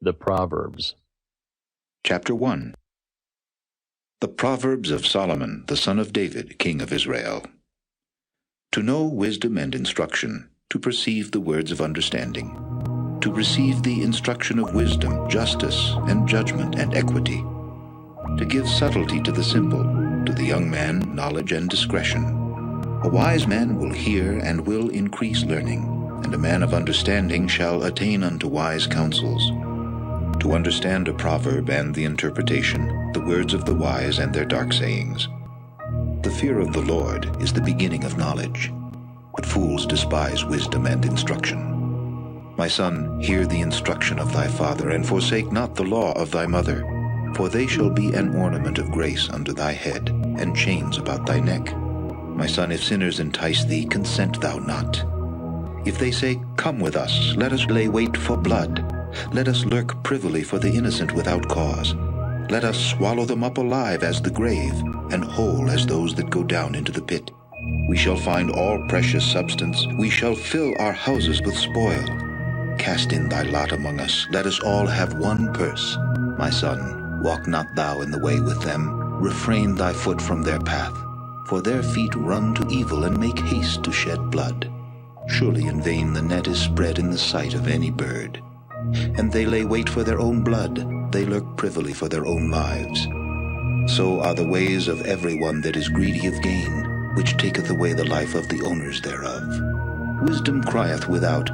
The Proverbs. Chapter 1. The Proverbs of Solomon, the son of David, king of Israel. To know wisdom and instruction, to perceive the words of understanding, to receive the instruction of wisdom, justice, and judgment, and equity, to give subtlety to the simple, to the young man knowledge and discretion. A wise man will hear and will increase learning, and a man of understanding shall attain unto wise counsels. To understand a proverb and the interpretation, the words of the wise and their dark sayings. The fear of the Lord is the beginning of knowledge, but fools despise wisdom and instruction. My son, hear the instruction of thy father, and forsake not the law of thy mother, for they shall be an ornament of grace unto thy head, and chains about thy neck. My son, if sinners entice thee, consent thou not. If they say, Come with us, let us lay wait for blood. Let us lurk privily for the innocent without cause. Let us swallow them up alive as the grave, and whole as those that go down into the pit. We shall find all precious substance. We shall fill our houses with spoil. Cast in thy lot among us. Let us all have one purse. My son, walk not thou in the way with them. Refrain thy foot from their path. For their feet run to evil and make haste to shed blood. Surely in vain the net is spread in the sight of any bird. And they lay wait for their own blood, they lurk privily for their own lives. So are the ways of every one that is greedy of gain, which taketh away the life of the owners thereof. Wisdom crieth without,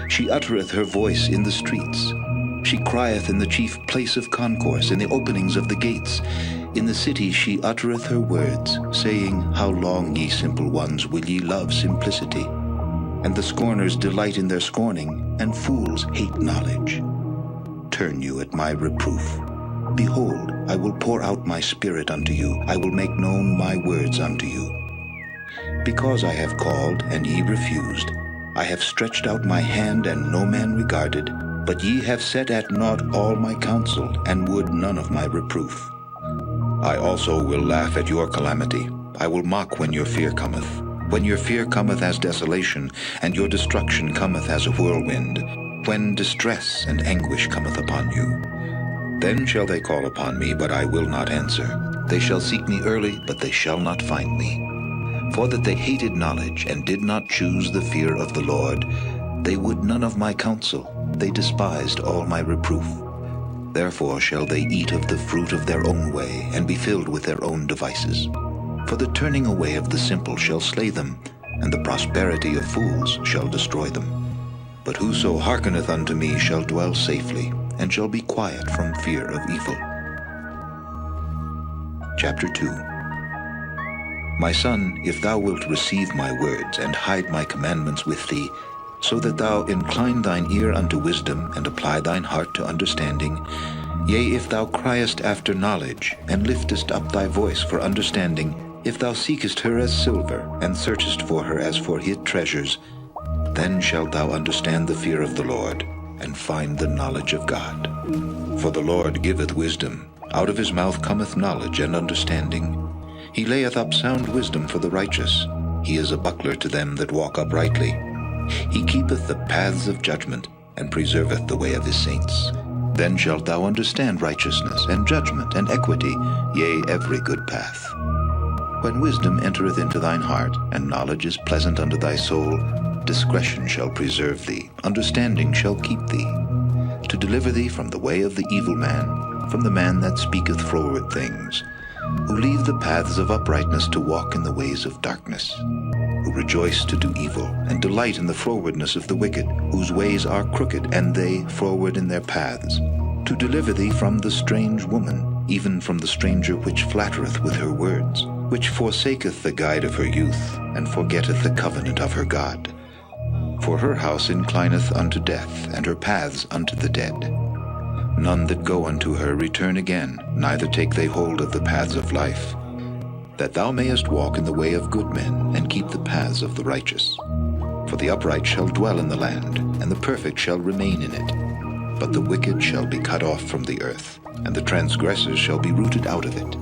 she uttereth her voice in the streets. She crieth in the chief place of concourse, in the openings of the gates. In the city she uttereth her words, saying, How long, ye simple ones, will ye love simplicity? And the scorners delight in their scorning, and fools hate knowledge. Turn you at my reproof. Behold, I will pour out my spirit unto you. I will make known my words unto you. Because I have called, and ye refused. I have stretched out my hand, and no man regarded. But ye have set at naught all my counsel, and would none of my reproof. I also will laugh at your calamity. I will mock when your fear cometh. When your fear cometh as desolation, and your destruction cometh as a whirlwind, when distress and anguish cometh upon you. Then shall they call upon me, but I will not answer. They shall seek me early, but they shall not find me. For that they hated knowledge, and did not choose the fear of the Lord, they would none of my counsel, they despised all my reproof. Therefore shall they eat of the fruit of their own way, and be filled with their own devices. For the turning away of the simple shall slay them, and the prosperity of fools shall destroy them. But whoso hearkeneth unto me shall dwell safely, and shall be quiet from fear of evil. Chapter 2. My son, if thou wilt receive my words, and hide my commandments with thee, so that thou incline thine ear unto wisdom, and apply thine heart to understanding, yea, if thou criest after knowledge, and liftest up thy voice for understanding, if thou seekest her as silver, and searchest for her as for hid treasures, then shalt thou understand the fear of the Lord, and find the knowledge of God. For the Lord giveth wisdom, out of his mouth cometh knowledge and understanding. He layeth up sound wisdom for the righteous. He is a buckler to them that walk uprightly. He keepeth the paths of judgment, and preserveth the way of his saints. Then shalt thou understand righteousness, and judgment, and equity, yea, every good path. When wisdom entereth into thine heart, and knowledge is pleasant unto thy soul, discretion shall preserve thee, understanding shall keep thee, to deliver thee from the way of the evil man, from the man that speaketh froward things, who leave the paths of uprightness to walk in the ways of darkness, who rejoice to do evil, and delight in the frowardness of the wicked, whose ways are crooked, and they froward in their paths, to deliver thee from the strange woman, even from the stranger which flattereth with her words, which forsaketh the guide of her youth, and forgetteth the covenant of her God. For her house inclineth unto death, and her paths unto the dead. None that go unto her return again, neither take they hold of the paths of life, that thou mayest walk in the way of good men, and keep the paths of the righteous. For the upright shall dwell in the land, and the perfect shall remain in it. But the wicked shall be cut off from the earth, and the transgressors shall be rooted out of it.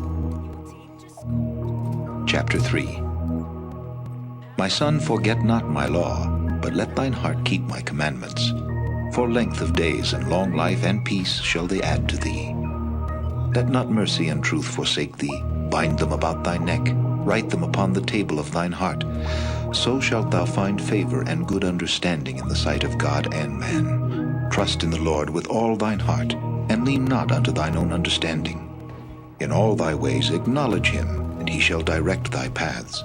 Chapter 3. My son, forget not my law, but let thine heart keep my commandments. For length of days and long life and peace shall they add to thee. Let not mercy and truth forsake thee. Bind them about thy neck. Write them upon the table of thine heart. So shalt thou find favor and good understanding in the sight of God and man. Trust in the Lord with all thine heart, and lean not unto thine own understanding. In all thy ways acknowledge him, and he shall direct thy paths.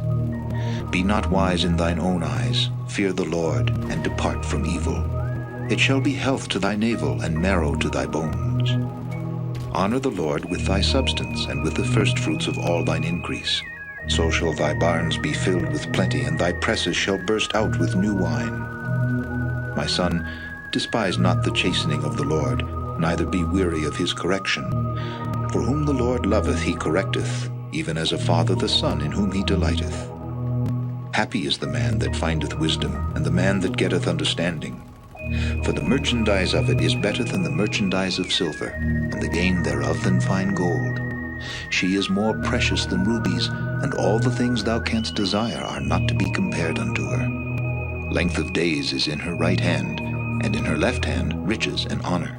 Be not wise in thine own eyes. Fear the Lord, and depart from evil. It shall be health to thy navel, and marrow to thy bones. Honor the Lord with thy substance, and with the firstfruits of all thine increase. So shall thy barns be filled with plenty, and thy presses shall burst out with new wine. My son, despise not the chastening of the Lord, neither be weary of his correction. For whom the Lord loveth he correcteth, even as a father the son in whom he delighteth. Happy is the man that findeth wisdom, and the man that getteth understanding. For the merchandise of it is better than the merchandise of silver, and the gain thereof than fine gold. She is more precious than rubies, and all the things thou canst desire are not to be compared unto her. Length of days is in her right hand, and in her left hand riches and honor.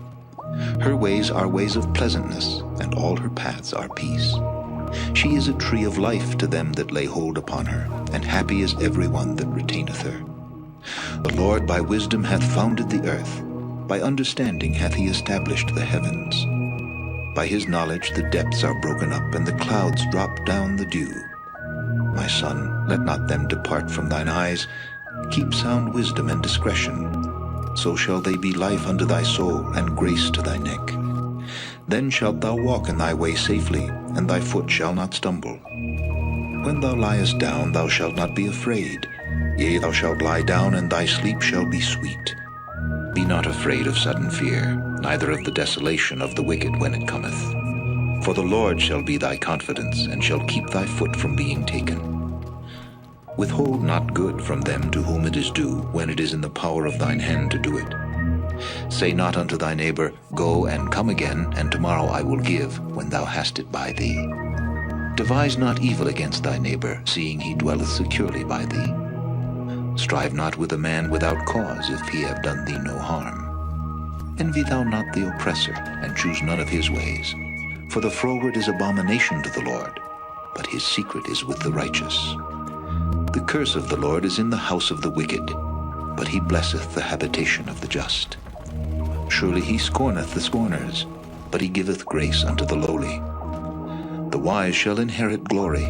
Her ways are ways of pleasantness, and all her paths are peace. She is a tree of life to them that lay hold upon her, and happy is every one that retaineth her. The Lord by wisdom hath founded the earth, by understanding hath he established the heavens. By his knowledge the depths are broken up, and the clouds drop down the dew. My son, let not them depart from thine eyes. Keep sound wisdom and discretion. So shall they be life unto thy soul, and grace to thy neck. Then shalt thou walk in thy way safely, and thy foot shall not stumble. When thou liest down, thou shalt not be afraid. Yea, thou shalt lie down, and thy sleep shall be sweet. Be not afraid of sudden fear, neither of the desolation of the wicked when it cometh. For the Lord shall be thy confidence, and shall keep thy foot from being taken. Withhold not good from them to whom it is due, when it is in the power of thine hand to do it. Say not unto thy neighbor, Go and come again, and tomorrow I will give, when thou hast it by thee. Devise not evil against thy neighbor, seeing he dwelleth securely by thee. Strive not with a man without cause, if he have done thee no harm. Envy thou not the oppressor, and choose none of his ways. For the froward is abomination to the Lord, but his secret is with the righteous. The curse of the Lord is in the house of the wicked, but he blesseth the habitation of the just. Surely he scorneth the scorners, but he giveth grace unto the lowly. The wise shall inherit glory,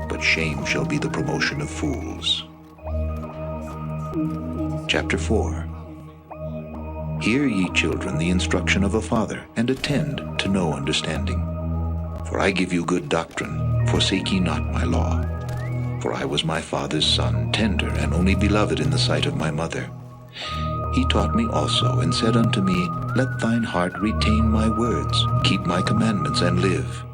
but shame shall be the promotion of fools. Chapter 4. Hear, ye children, the instruction of a father, and attend to know understanding. For I give you good doctrine, forsake ye not my law. For I was my father's son, tender and only beloved in the sight of my mother. He taught me also, and said unto me, Let thine heart retain my words, keep my commandments, and live.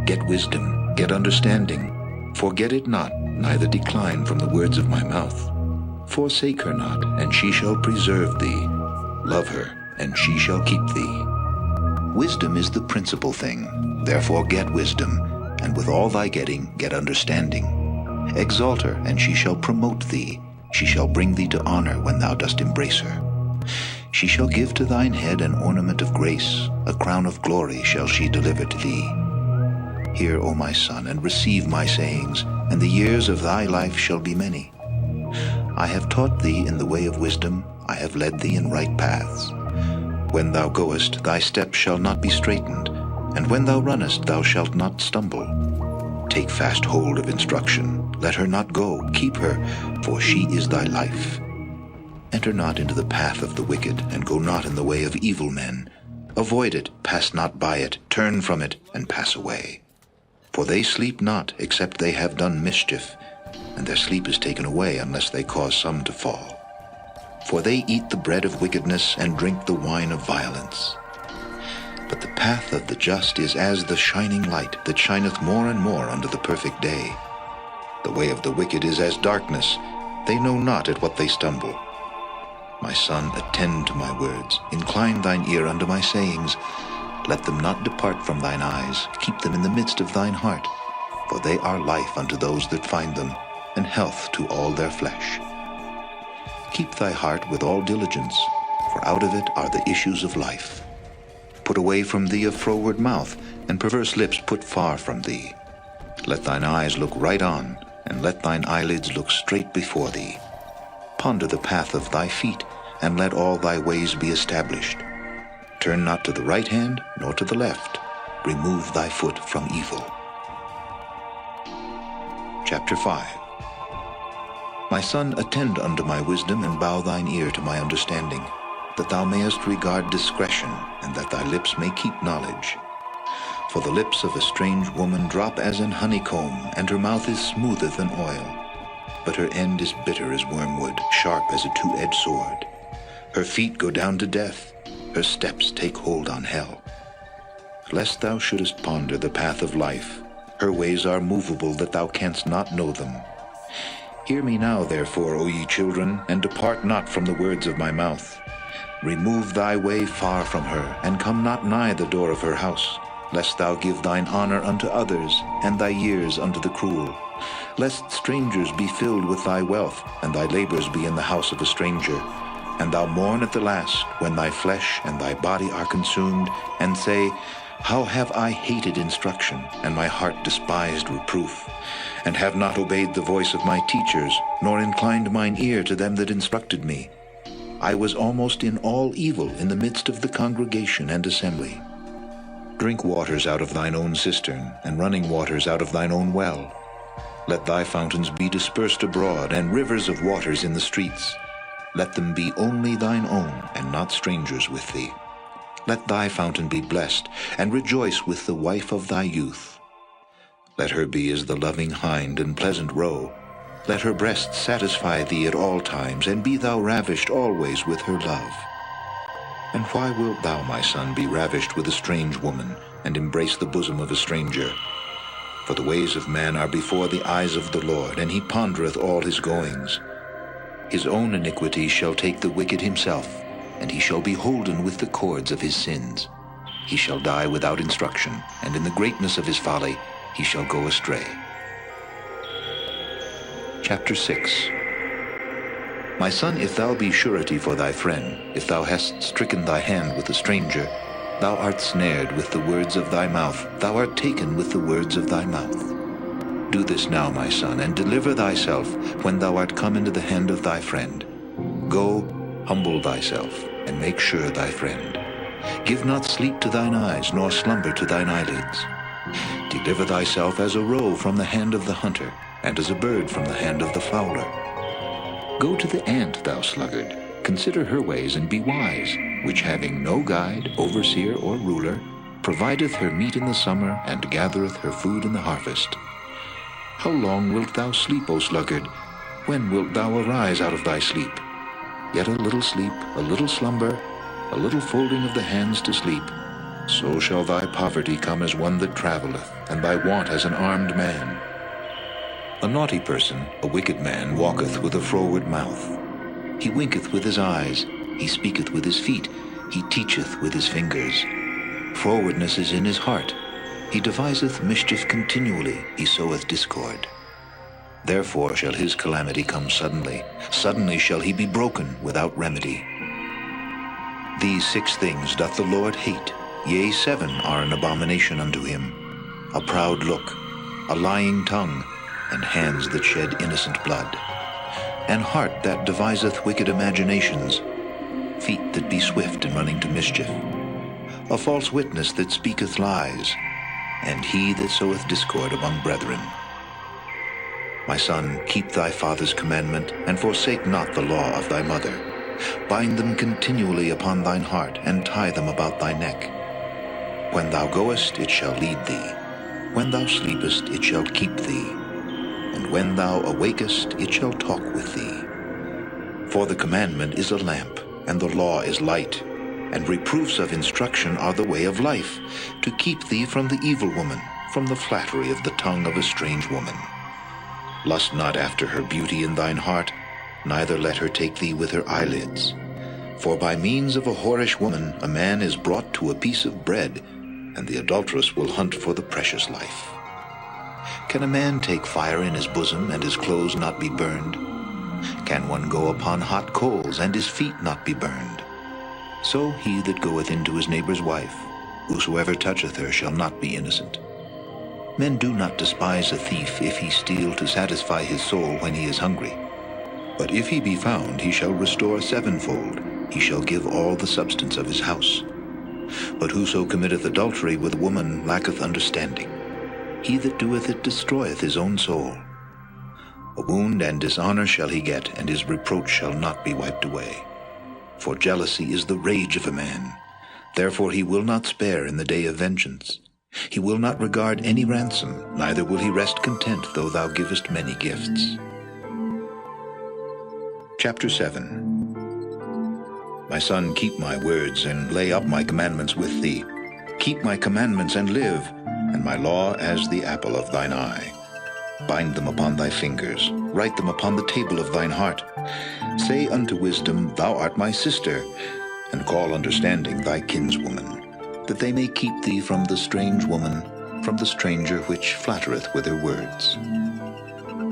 Get wisdom, get understanding. Forget it not, neither decline from the words of my mouth. Forsake her not, and she shall preserve thee. Love her, and she shall keep thee. Wisdom is the principal thing, therefore get wisdom, and with all thy getting, get understanding. Exalt her, and she shall promote thee. She shall bring thee to honor when thou dost embrace her. She shall give to thine head an ornament of grace, a crown of glory shall she deliver to thee. Hear, O my son, and receive my sayings, and the years of thy life shall be many. I have taught thee in the way of wisdom, I have led thee in right paths. When thou goest, thy steps shall not be straitened, and when thou runnest, thou shalt not stumble. Take fast hold of instruction, let her not go, keep her, for she is thy life. Enter not into the path of the wicked, and go not in the way of evil men. Avoid it, pass not by it, turn from it, and pass away. For they sleep not, except they have done mischief, and their sleep is taken away unless they cause some to fall. For they eat the bread of wickedness, and drink the wine of violence. But the path of the just is as the shining light that shineth more and more unto the perfect day. The way of the wicked is as darkness, they know not at what they stumble. My son, attend to my words, incline thine ear unto my sayings. Let them not depart from thine eyes, keep them in the midst of thine heart, for they are life unto those that find them, and health to all their flesh. Keep thy heart with all diligence, for out of it are the issues of life. Put away from thee a froward mouth, and perverse lips put far from thee. Let thine eyes look right on, and let thine eyelids look straight before thee. Ponder the path of thy feet, and let all thy ways be established. Turn not to the right hand, nor to the left. Remove thy foot from evil. Chapter 5. My son, attend unto my wisdom, and bow thine ear to my understanding, that thou mayest regard discretion, and that thy lips may keep knowledge. For the lips of a strange woman drop as an honeycomb, and her mouth is smoother than oil. But her end is bitter as wormwood, sharp as a two-edged sword. Her feet go down to death, her steps take hold on hell. Lest thou shouldest ponder the path of life, her ways are movable that thou canst not know them. Hear me now, therefore, O ye children, and depart not from the words of my mouth. Remove thy way far from her, and come not nigh the door of her house, lest thou give thine honor unto others, and thy years unto the cruel. Lest strangers be filled with thy wealth, and thy labors be in the house of a stranger, and thou mourn at the last, when thy flesh and thy body are consumed, and say, How have I hated instruction, and my heart despised reproof, and have not obeyed the voice of my teachers, nor inclined mine ear to them that instructed me. I was almost in all evil in the midst of the congregation and assembly. Drink waters out of thine own cistern, and running waters out of thine own well. Let thy fountains be dispersed abroad, and rivers of waters in the streets. Let them be only thine own, and not strangers with thee. Let thy fountain be blessed, and rejoice with the wife of thy youth. Let her be as the loving hind and pleasant roe. Let her breasts satisfy thee at all times, and be thou ravished always with her love. And why wilt thou, my son, be ravished with a strange woman, and embrace the bosom of a stranger? For the ways of man are before the eyes of the Lord, and he pondereth all his goings. His own iniquity shall take the wicked himself, and he shall be holden with the cords of his sins. He shall die without instruction, and in the greatness of his folly he shall go astray. Chapter 6. My son, if thou be surety for thy friend, if thou hast stricken thy hand with a stranger, thou art snared with the words of thy mouth, thou art taken with the words of thy mouth. Do this now, my son, and deliver thyself when thou art come into the hand of thy friend. Go, humble thyself, and make sure thy friend. Give not sleep to thine eyes, nor slumber to thine eyelids. Deliver thyself as a roe from the hand of the hunter, and as a bird from the hand of the fowler. Go to the ant, thou sluggard, consider her ways and be wise, which having no guide, overseer, or ruler, provideth her meat in the summer, and gathereth her food in the harvest. How long wilt thou sleep, O sluggard? When wilt thou arise out of thy sleep? Yet a little sleep, a little slumber, a little folding of the hands to sleep. So shall thy poverty come as one that travelleth, and thy want as an armed man. A naughty person, a wicked man, walketh with a froward mouth. He winketh with his eyes, he speaketh with his feet, he teacheth with his fingers. Frowardness is in his heart. He deviseth mischief continually, he soweth discord. Therefore shall his calamity come suddenly. Suddenly shall he be broken without remedy. These 6 things doth the Lord hate, yea, 7 are an abomination unto him: a proud look, a lying tongue, and hands that shed innocent blood, an heart that deviseth wicked imaginations, feet that be swift in running to mischief, a false witness that speaketh lies, and he that soweth discord among brethren. My son, keep thy father's commandment, and forsake not the law of thy mother. Bind them continually upon thine heart, and tie them about thy neck. When thou goest, it shall lead thee. When thou sleepest, it shall keep thee. And when thou awakest, it shall talk with thee. For the commandment is a lamp, and the law is light, and reproofs of instruction are the way of life, to keep thee from the evil woman, from the flattery of the tongue of a strange woman. Lust not after her beauty in thine heart, neither let her take thee with her eyelids. For by means of a whorish woman a man is brought to a piece of bread, and the adulteress will hunt for the precious life. Can a man take fire in his bosom, and his clothes not be burned? Can one go upon hot coals, and his feet not be burned? So he that goeth into his neighbor's wife, whosoever toucheth her shall not be innocent. Men do not despise a thief if he steal to satisfy his soul when he is hungry. But if he be found, he shall restore sevenfold. He shall give all the substance of his house. But whoso committeth adultery with a woman lacketh understanding. He that doeth it destroyeth his own soul. A wound and dishonor shall he get, and his reproach shall not be wiped away. For jealousy is the rage of a man. Therefore he will not spare in the day of vengeance. He will not regard any ransom, neither will he rest content though thou givest many gifts. Chapter 7. My son, keep my words, and lay up my commandments with thee. Keep my commandments and live, and my law as the apple of thine eye. Bind them upon thy fingers, write them upon the table of thine heart. Say unto wisdom, Thou art my sister, and call understanding thy kinswoman, that they may keep thee from the strange woman, from the stranger which flattereth with her words.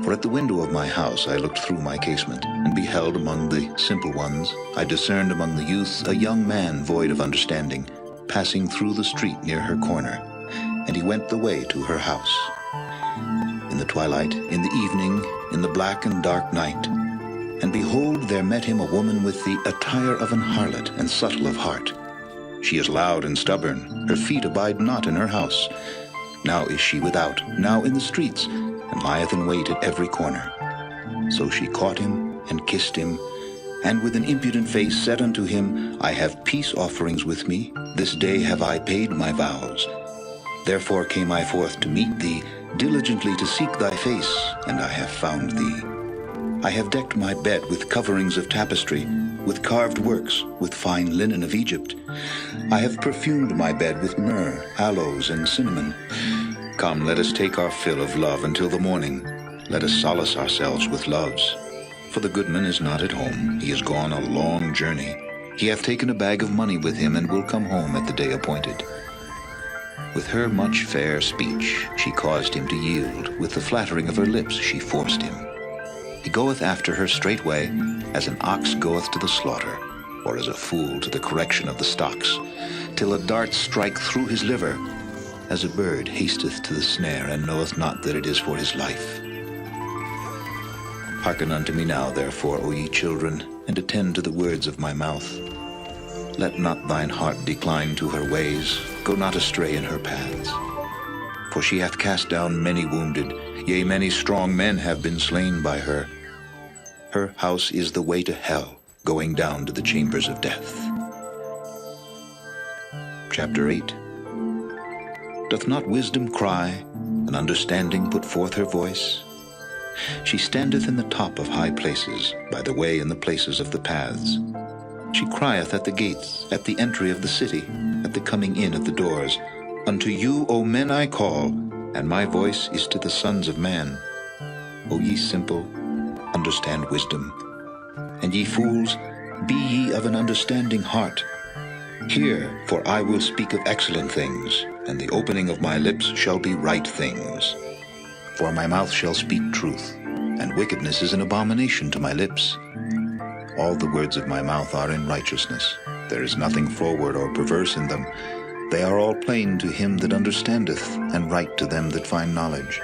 For at the window of my house I looked through my casement, and beheld among the simple ones, I discerned among the youths a young man void of understanding, passing through the street near her corner, and he went the way to her house. In the twilight, in the evening, in the black and dark night, and behold, there met him a woman with the attire of an harlot, and subtle of heart. She is loud and stubborn, her feet abide not in her house. Now is she without, now in the streets, and lieth in wait at every corner. So she caught him, and kissed him, and with an impudent face said unto him, I have peace offerings with me, this day have I paid my vows. Therefore came I forth to meet thee, diligently to seek thy face, and I have found thee. I have decked my bed with coverings of tapestry, with carved works, with fine linen of Egypt. I have perfumed my bed with myrrh, aloes, and cinnamon. Come, let us take our fill of love until the morning. Let us solace ourselves with loves. For the goodman is not at home. He is gone a long journey. He hath taken a bag of money with him, and will come home at the day appointed. With her much fair speech she caused him to yield. With the flattering of her lips she forced him. He goeth after her straightway, as an ox goeth to the slaughter, or as a fool to the correction of the stocks, till a dart strike through his liver, as a bird hasteth to the snare, and knoweth not that it is for his life. Hearken unto me now, therefore, O ye children, and attend to the words of my mouth. Let not thine heart decline to her ways, go not astray in her paths. For she hath cast down many wounded, yea, many strong men have been slain by her. Her house is the way to hell, going down to the chambers of death. Chapter 8. Doth not wisdom cry, and understanding put forth her voice? She standeth in the top of high places, by the way in the places of the paths. She crieth at the gates, at the entry of the city, at the coming in at the doors. Unto you, O men, I call, and my voice is to the sons of man. O ye simple, understand wisdom. And ye fools, be ye of an understanding heart. Hear, for I will speak of excellent things, and the opening of my lips shall be right things. For my mouth shall speak truth, and wickedness is an abomination to my lips. All the words of my mouth are in righteousness. There is nothing froward or perverse in them. They are all plain to him that understandeth, and right to them that find knowledge.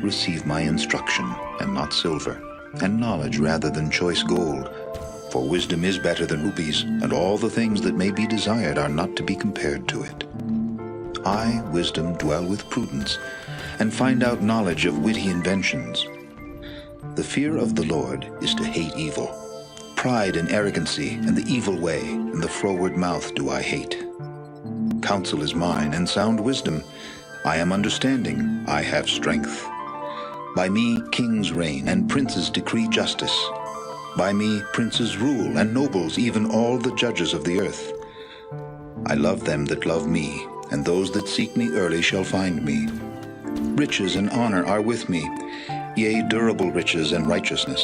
Receive my instruction, and not silver, and knowledge rather than choice gold. For wisdom is better than rubies, and all the things that may be desired are not to be compared to it. I, wisdom, dwell with prudence, and find out knowledge of witty inventions. The fear of the Lord is to hate evil. Pride and arrogancy, and the evil way, and the froward mouth do I hate. Counsel is mine, and sound wisdom. I am understanding, I have strength. By me kings reign, and princes decree justice. By me princes rule, and nobles, even all the judges of the earth. I love them that love me, and those that seek me early shall find me. Riches and honor are with me, yea, durable riches and righteousness.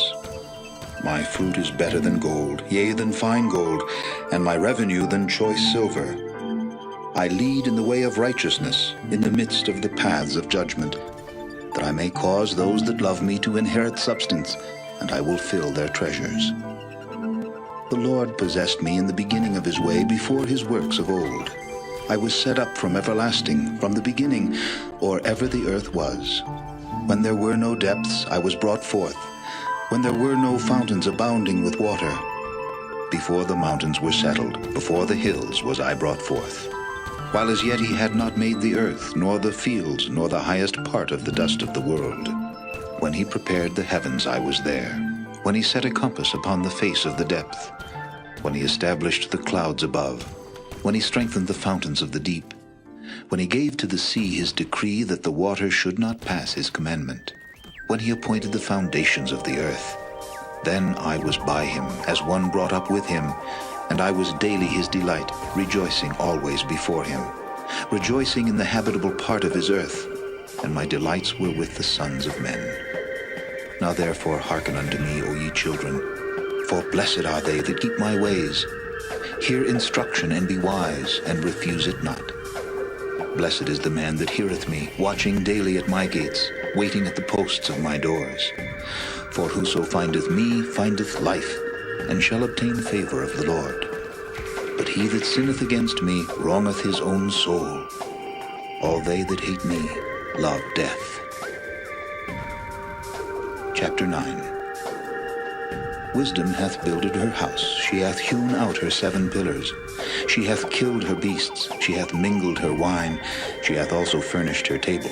My fruit is better than gold, yea, than fine gold, and my revenue than choice silver. I lead in the way of righteousness, in the midst of the paths of judgment, that I may cause those that love me to inherit substance, and I will fill their treasures. The Lord possessed me in the beginning of his way before his works of old. I was set up from everlasting, from the beginning, or ever the earth was. When there were no depths, I was brought forth. When there were no fountains abounding with water. Before the mountains were settled, before the hills was I brought forth. While as yet he had not made the earth, nor the fields, nor the highest part of the dust of the world. When he prepared the heavens, I was there. When he set a compass upon the face of the depth. When he established the clouds above. When he strengthened the fountains of the deep. When he gave to the sea his decree that the waters should not pass his commandment. When he appointed the foundations of the earth. Then I was by him, as one brought up with him, and I was daily his delight, rejoicing always before him, rejoicing in the habitable part of his earth, and my delights were with the sons of men. Now therefore hearken unto me, O ye children, for blessed are they that keep my ways. Hear instruction and be wise, and refuse it not. Blessed is the man that heareth me, watching daily at my gates, waiting at the posts of my doors. For whoso findeth me findeth life, and shall obtain favor of the Lord. But he that sinneth against me wrongeth his own soul. All they that hate me love death. Chapter 9. Wisdom hath builded her house, she hath hewn out her 7 pillars. She hath killed her beasts, she hath mingled her wine, she hath also furnished her table.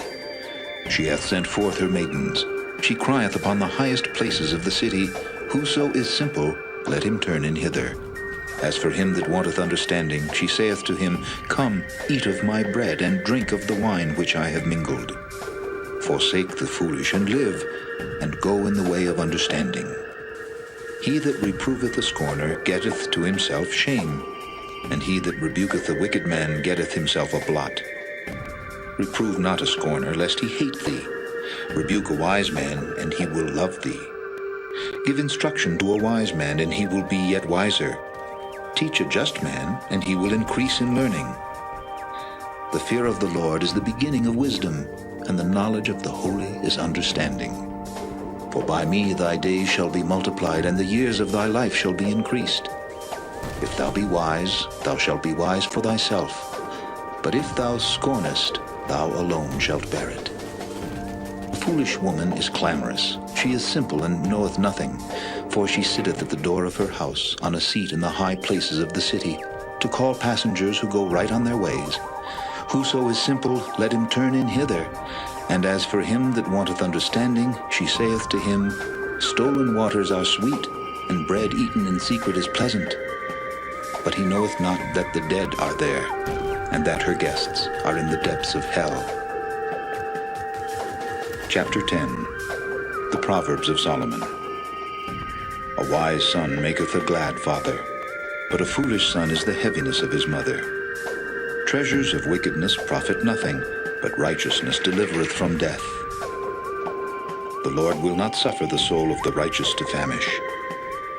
She hath sent forth her maidens, she crieth upon the highest places of the city, Whoso is simple, let him turn in hither. As for him that wanteth understanding, she saith to him, Come, eat of my bread, and drink of the wine which I have mingled. Forsake the foolish, and live, and go in the way of understanding. He that reproveth a scorner getteth to himself shame, and he that rebuketh a wicked man getteth himself a blot. Reprove not a scorner, lest he hate thee. Rebuke a wise man, and he will love thee. Give instruction to a wise man, and he will be yet wiser. Teach a just man, and he will increase in learning. The fear of the Lord is the beginning of wisdom, and the knowledge of the holy is understanding. For by me thy days shall be multiplied, and the years of thy life shall be increased. If thou be wise, thou shalt be wise for thyself. But if thou scornest, thou alone shalt bear it. A foolish woman is clamorous. She is simple and knoweth nothing. For she sitteth at the door of her house, on a seat in the high places of the city, to call passengers who go right on their ways. Whoso is simple, let him turn in hither. And as for him that wanteth understanding, she saith to him, Stolen waters are sweet, and bread eaten in secret is pleasant. But he knoweth not that the dead are there, and that her guests are in the depths of hell. Chapter 10. The Proverbs of Solomon. A wise son maketh a glad father, but a foolish son is the heaviness of his mother. Treasures of wickedness profit nothing, but righteousness delivereth from death. The Lord will not suffer the soul of the righteous to famish,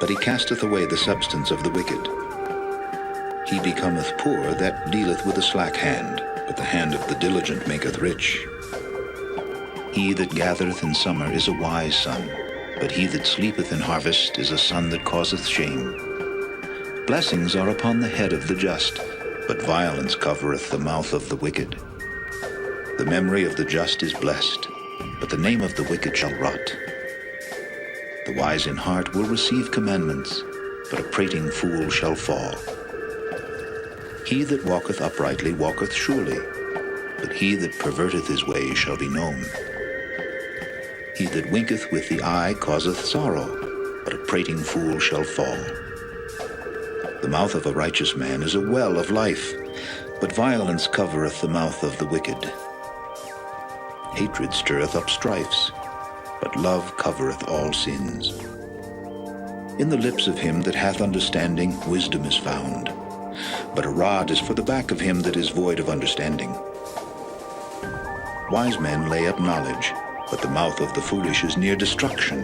but he casteth away the substance of the wicked. He becometh poor that dealeth with a slack hand, but the hand of the diligent maketh rich. He that gathereth in summer is a wise son, but he that sleepeth in harvest is a son that causeth shame. Blessings are upon the head of the just, but violence covereth the mouth of the wicked. The memory of the just is blessed, but the name of the wicked shall rot. The wise in heart will receive commandments, but a prating fool shall fall. He that walketh uprightly walketh surely, but he that perverteth his way shall be known. He that winketh with the eye causeth sorrow, but a prating fool shall fall. The mouth of a righteous man is a well of life, but violence covereth the mouth of the wicked. Hatred stirreth up strifes, but love covereth all sins. In the lips of him that hath understanding wisdom is found, but a rod is for the back of him that is void of understanding. Wise men lay up knowledge, but the mouth of the foolish is near destruction.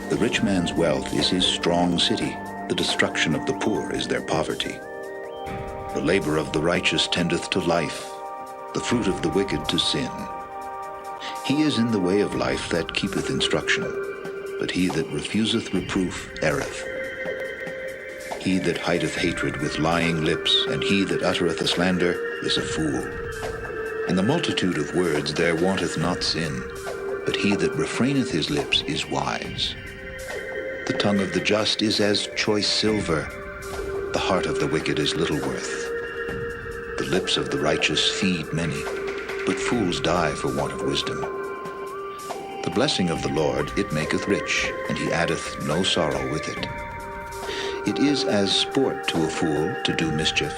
The rich man's wealth is his strong city, the destruction of the poor is their poverty. The labor of the righteous tendeth to life, the fruit of the wicked to sin. He is in the way of life that keepeth instruction, but he that refuseth reproof erreth. He that hideth hatred with lying lips, and he that uttereth a slander, is a fool. In the multitude of words there wanteth not sin, but he that refraineth his lips is wise. The tongue of the just is as choice silver, the heart of the wicked is little worth. The lips of the righteous feed many, but fools die for want of wisdom. The blessing of the Lord, it maketh rich, and he addeth no sorrow with it. It is as sport to a fool to do mischief,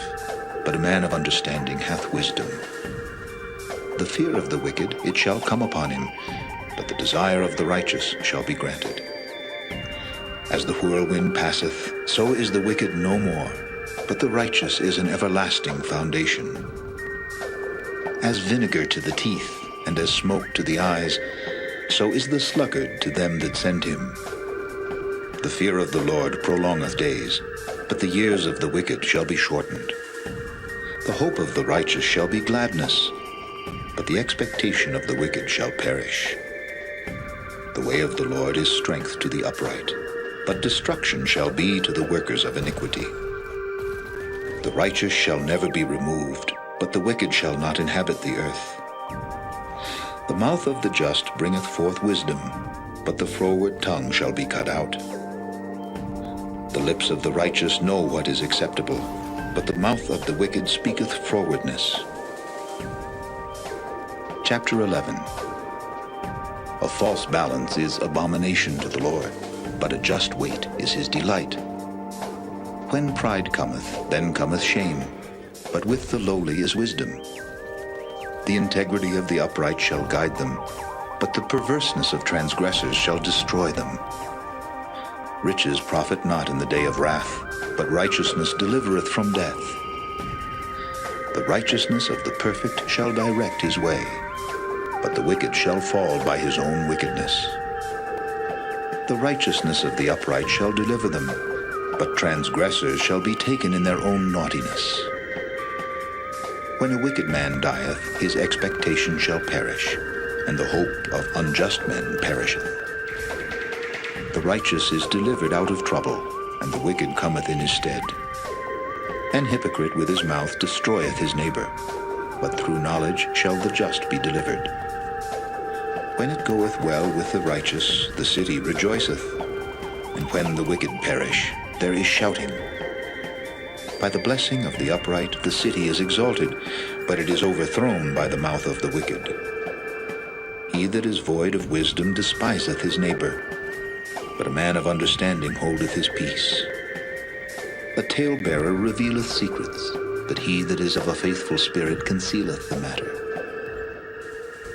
but a man of understanding hath wisdom. The fear of the wicked, it shall come upon him, but the desire of the righteous shall be granted. As the whirlwind passeth, so is the wicked no more, but the righteous is an everlasting foundation. As vinegar to the teeth, and as smoke to the eyes, so is the sluggard to them that send him. The fear of the Lord prolongeth days, but the years of the wicked shall be shortened. The hope of the righteous shall be gladness, but the expectation of the wicked shall perish. The way of the Lord is strength to the upright, but destruction shall be to the workers of iniquity. The righteous shall never be removed, but the wicked shall not inhabit the earth. The mouth of the just bringeth forth wisdom, but the froward tongue shall be cut out. The lips of the righteous know what is acceptable, but the mouth of the wicked speaketh frowardness. Chapter 11. A false balance is abomination to the Lord, but a just weight is his delight. When pride cometh, then cometh shame, but with the lowly is wisdom. The integrity of the upright shall guide them, but the perverseness of transgressors shall destroy them. Riches profit not in the day of wrath, but righteousness delivereth from death. The righteousness of the perfect shall direct his way, but the wicked shall fall by his own wickedness. The righteousness of the upright shall deliver them, but transgressors shall be taken in their own naughtiness. When a wicked man dieth, his expectation shall perish, and the hope of unjust men perisheth. The righteous is delivered out of trouble, and the wicked cometh in his stead. An hypocrite with his mouth destroyeth his neighbor, but through knowledge shall the just be delivered. When it goeth well with the righteous, the city rejoiceth, and when the wicked perish, there is shouting. By the blessing of the upright the city is exalted, but it is overthrown by the mouth of the wicked. He that is void of wisdom despiseth his neighbor, but a man of understanding holdeth his peace. A talebearer revealeth secrets, but he that is of a faithful spirit concealeth the matter.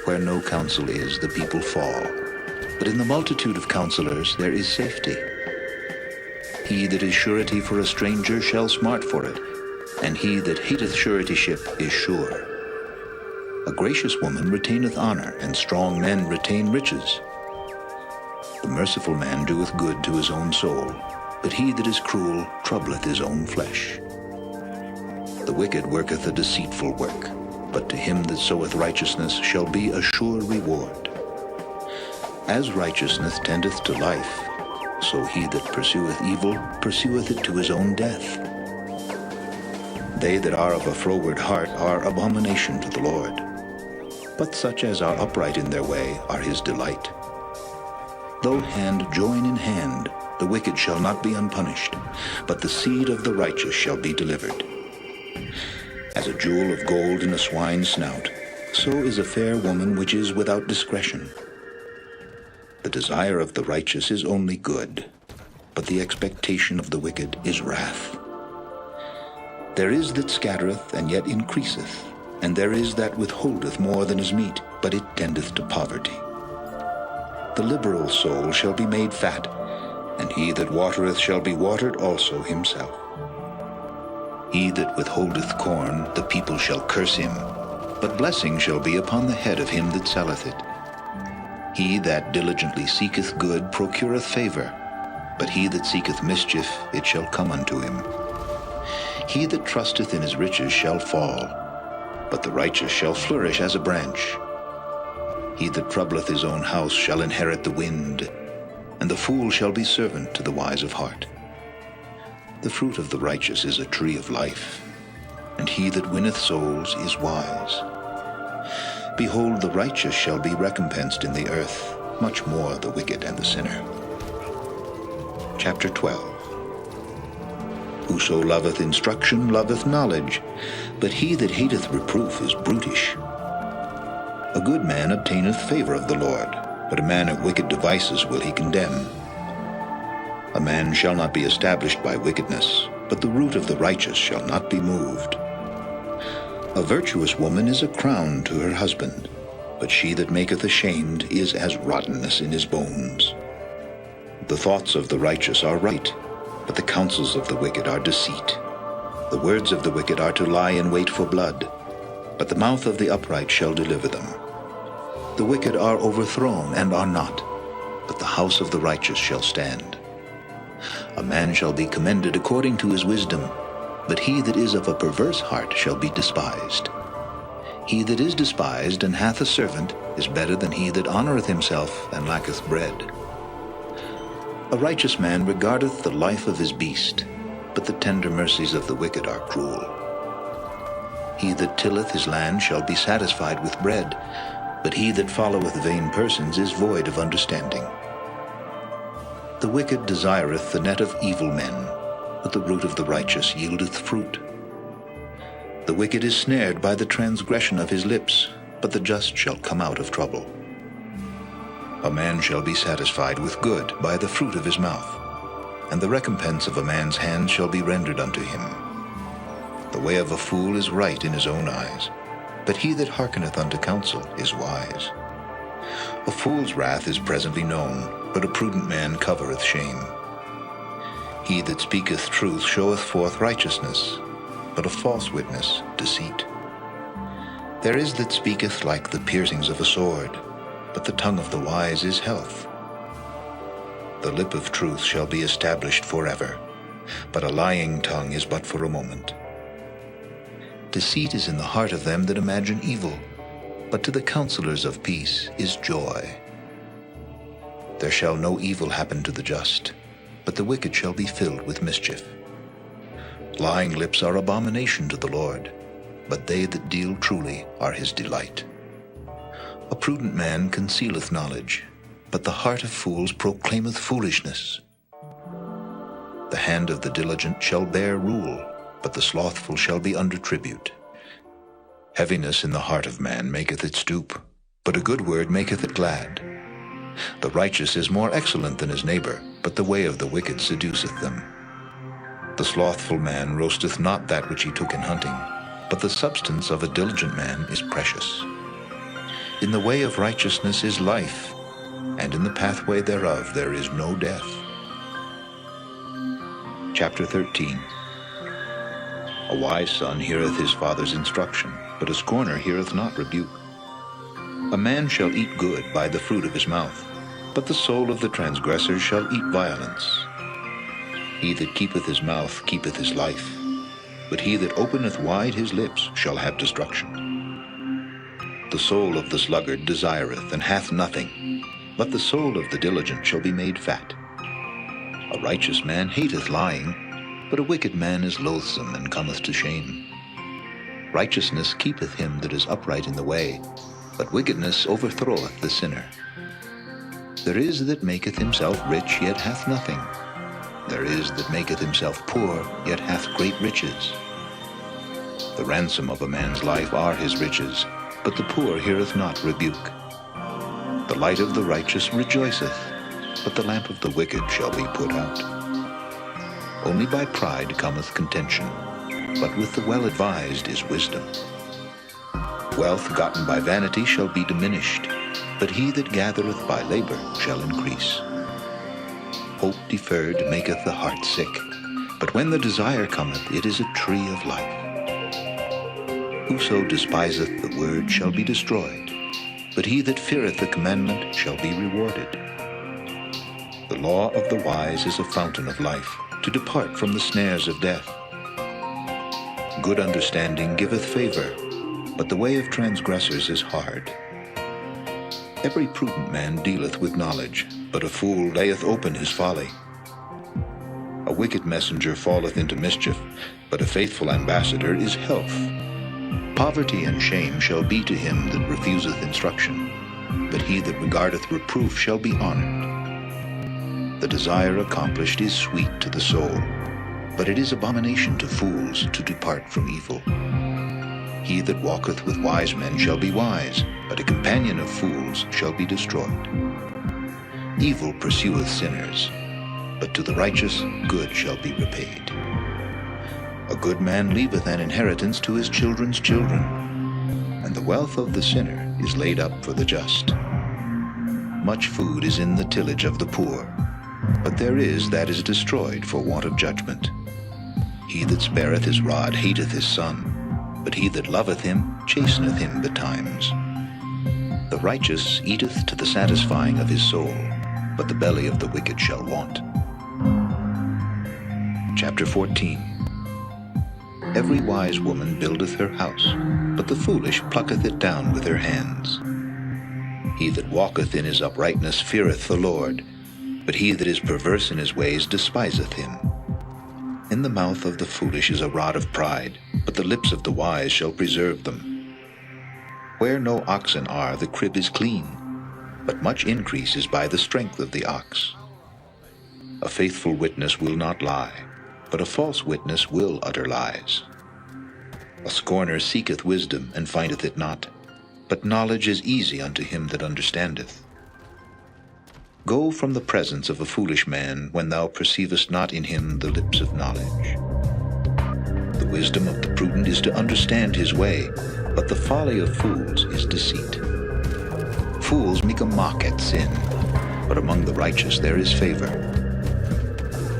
Where no counsel is, the people fall, but in the multitude of counselors there is safety. He that is surety for a stranger shall smart for it, and he that hateth suretyship is sure. A gracious woman retaineth honor, and strong men retain riches. The merciful man doeth good to his own soul, but he that is cruel troubleth his own flesh. The wicked worketh a deceitful work, but to him that soweth righteousness shall be a sure reward. As righteousness tendeth to life, so he that pursueth evil pursueth it to his own death. They that are of a froward heart are abomination to the Lord, but such as are upright in their way are his delight. Though hand join in hand, the wicked shall not be unpunished, but the seed of the righteous shall be delivered. As a jewel of gold in a swine's snout, so is a fair woman which is without discretion. The desire of the righteous is only good, but the expectation of the wicked is wrath. There is that scattereth, and yet increaseth, and there is that withholdeth more than is meet, but it tendeth to poverty. The liberal soul shall be made fat, and he that watereth shall be watered also himself. He that withholdeth corn, the people shall curse him, but blessing shall be upon the head of him that selleth it. He that diligently seeketh good procureth favor, but he that seeketh mischief, it shall come unto him. He that trusteth in his riches shall fall, but the righteous shall flourish as a branch. He that troubleth his own house shall inherit the wind, and the fool shall be servant to the wise of heart. The fruit of the righteous is a tree of life, and he that winneth souls is wise. Behold, the righteous shall be recompensed in the earth, much more the wicked and the sinner. Chapter 12. Whoso loveth instruction loveth knowledge, but he that hateth reproof is brutish. A good man obtaineth favor of the Lord, but a man of wicked devices will he condemn. A man shall not be established by wickedness, but the root of the righteous shall not be moved. A virtuous woman is a crown to her husband, but she that maketh ashamed is as rottenness in his bones. The thoughts of the righteous are right, but the counsels of the wicked are deceit. The words of the wicked are to lie in wait for blood, but the mouth of the upright shall deliver them. The wicked are overthrown and are not, but the house of the righteous shall stand. A man shall be commended according to his wisdom, but he that is of a perverse heart shall be despised. He that is despised and hath a servant is better than he that honoureth himself and lacketh bread. A righteous man regardeth the life of his beast, but the tender mercies of the wicked are cruel. He that tilleth his land shall be satisfied with bread, but he that followeth vain persons is void of understanding. The wicked desireth the net of evil men, but the root of the righteous yieldeth fruit. The wicked is snared by the transgression of his lips, but the just shall come out of trouble. A man shall be satisfied with good by the fruit of his mouth, and the recompense of a man's hand shall be rendered unto him. The way of a fool is right in his own eyes, but he that hearkeneth unto counsel is wise. A fool's wrath is presently known, but a prudent man covereth shame. He that speaketh truth showeth forth righteousness, but a false witness deceit. There is that speaketh like the piercings of a sword, but the tongue of the wise is health. The lip of truth shall be established forever, but a lying tongue is but for a moment. Deceit is in the heart of them that imagine evil, but to the counselors of peace is joy. There shall no evil happen to the just, but the wicked shall be filled with mischief. Lying lips are abomination to the Lord, but they that deal truly are his delight. A prudent man concealeth knowledge, but the heart of fools proclaimeth foolishness. The hand of the diligent shall bear rule, but the slothful shall be under tribute. Heaviness in the heart of man maketh it stoop, but a good word maketh it glad. The righteous is more excellent than his neighbor, but the way of the wicked seduceth them. The slothful man roasteth not that which he took in hunting, but the substance of a diligent man is precious. In the way of righteousness is life, and in the pathway thereof there is no death. Chapter 13. A wise son heareth his father's instruction, but a scorner heareth not rebuke. A man shall eat good by the fruit of his mouth, but the soul of the transgressor shall eat violence. He that keepeth his mouth keepeth his life, but he that openeth wide his lips shall have destruction. The soul of the sluggard desireth and hath nothing, but the soul of the diligent shall be made fat. A righteous man hateth lying, but a wicked man is loathsome and cometh to shame. Righteousness keepeth him that is upright in the way, but wickedness overthroweth the sinner. There is that maketh himself rich, yet hath nothing. There is that maketh himself poor, yet hath great riches. The ransom of a man's life are his riches, but the poor heareth not rebuke. The light of the righteous rejoiceth, but the lamp of the wicked shall be put out. Only by pride cometh contention, but with the well-advised is wisdom. Wealth gotten by vanity shall be diminished, but he that gathereth by labor shall increase. Hope deferred maketh the heart sick, but when the desire cometh, it is a tree of life. Whoso despiseth the word shall be destroyed, but he that feareth the commandment shall be rewarded. The law of the wise is a fountain of life, to depart from the snares of death. Good understanding giveth favor, but the way of transgressors is hard. Every prudent man dealeth with knowledge, but a fool layeth open his folly. A wicked messenger falleth into mischief, but a faithful ambassador is health. Poverty and shame shall be to him that refuseth instruction, but he that regardeth reproof shall be honored. The desire accomplished is sweet to the soul, but it is abomination to fools to depart from evil. He that walketh with wise men shall be wise, but a companion of fools shall be destroyed. Evil pursueth sinners, but to the righteous good shall be repaid. A good man leaveth an inheritance to his children's children, and the wealth of the sinner is laid up for the just. Much food is in the tillage of the poor, but there is that is destroyed for want of judgment. He that spareth his rod hateth his son, but he that loveth him chasteneth him betimes. The righteous eateth to the satisfying of his soul, but the belly of the wicked shall want. Chapter 14. Every wise woman buildeth her house, but the foolish plucketh it down with her hands. He that walketh in his uprightness feareth the Lord, but he that is perverse in his ways despiseth him. In the mouth of the foolish is a rod of pride, but the lips of the wise shall preserve them. Where no oxen are, the crib is clean, but much increase is by the strength of the ox. A faithful witness will not lie, but a false witness will utter lies. A scorner seeketh wisdom, and findeth it not, but knowledge is easy unto him that understandeth. Go from the presence of a foolish man, when thou perceivest not in him the lips of knowledge. The wisdom of the prudent is to understand his way, but the folly of fools is deceit. Fools make a mock at sin, but among the righteous there is favor.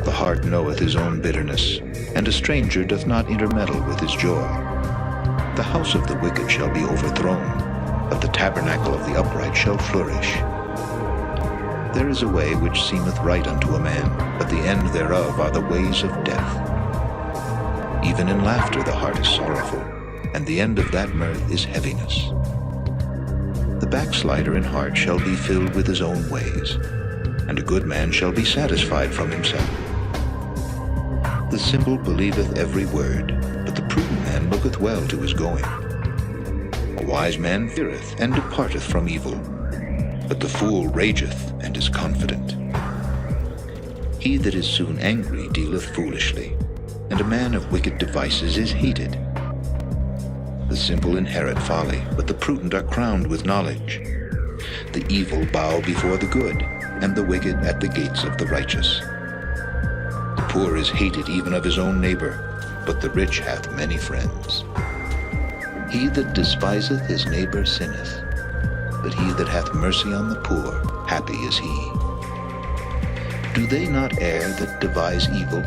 The heart knoweth his own bitterness, and a stranger doth not intermeddle with his joy. The house of the wicked shall be overthrown, but the tabernacle of the upright shall flourish. There is a way which seemeth right unto a man, but the end thereof are the ways of death. Even in laughter the heart is sorrowful, and the end of that mirth is heaviness. The backslider in heart shall be filled with his own ways, and a good man shall be satisfied from himself. The simple believeth every word, but the prudent man looketh well to his going. A wise man feareth and departeth from evil, but the fool rageth and is confident. He that is soon angry dealeth foolishly, and a man of wicked devices is hated. The simple inherit folly, but the prudent are crowned with knowledge. The evil bow before the good, and the wicked at the gates of the righteous. The poor is hated even of his own neighbor, but the rich hath many friends. He that despiseth his neighbor sinneth, but he that hath mercy on the poor, happy is he. Do they not err that devise evil?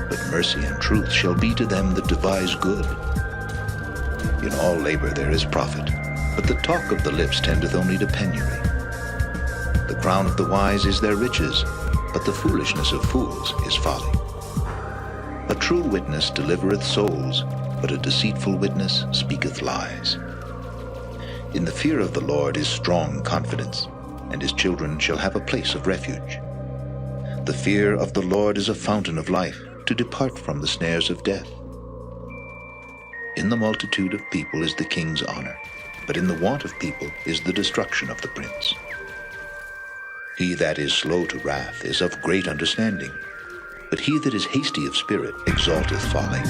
But mercy and truth shall be to them that devise good. In all labor there is profit, but the talk of the lips tendeth only to penury. The crown of the wise is their riches, but the foolishness of fools is folly. A true witness delivereth souls, but a deceitful witness speaketh lies. In the fear of the Lord is strong confidence, and his children shall have a place of refuge. The fear of the Lord is a fountain of life, to depart from the snares of death. In the multitude of people is the king's honor, but in the want of people is the destruction of the prince. He that is slow to wrath is of great understanding, but he that is hasty of spirit exalteth folly.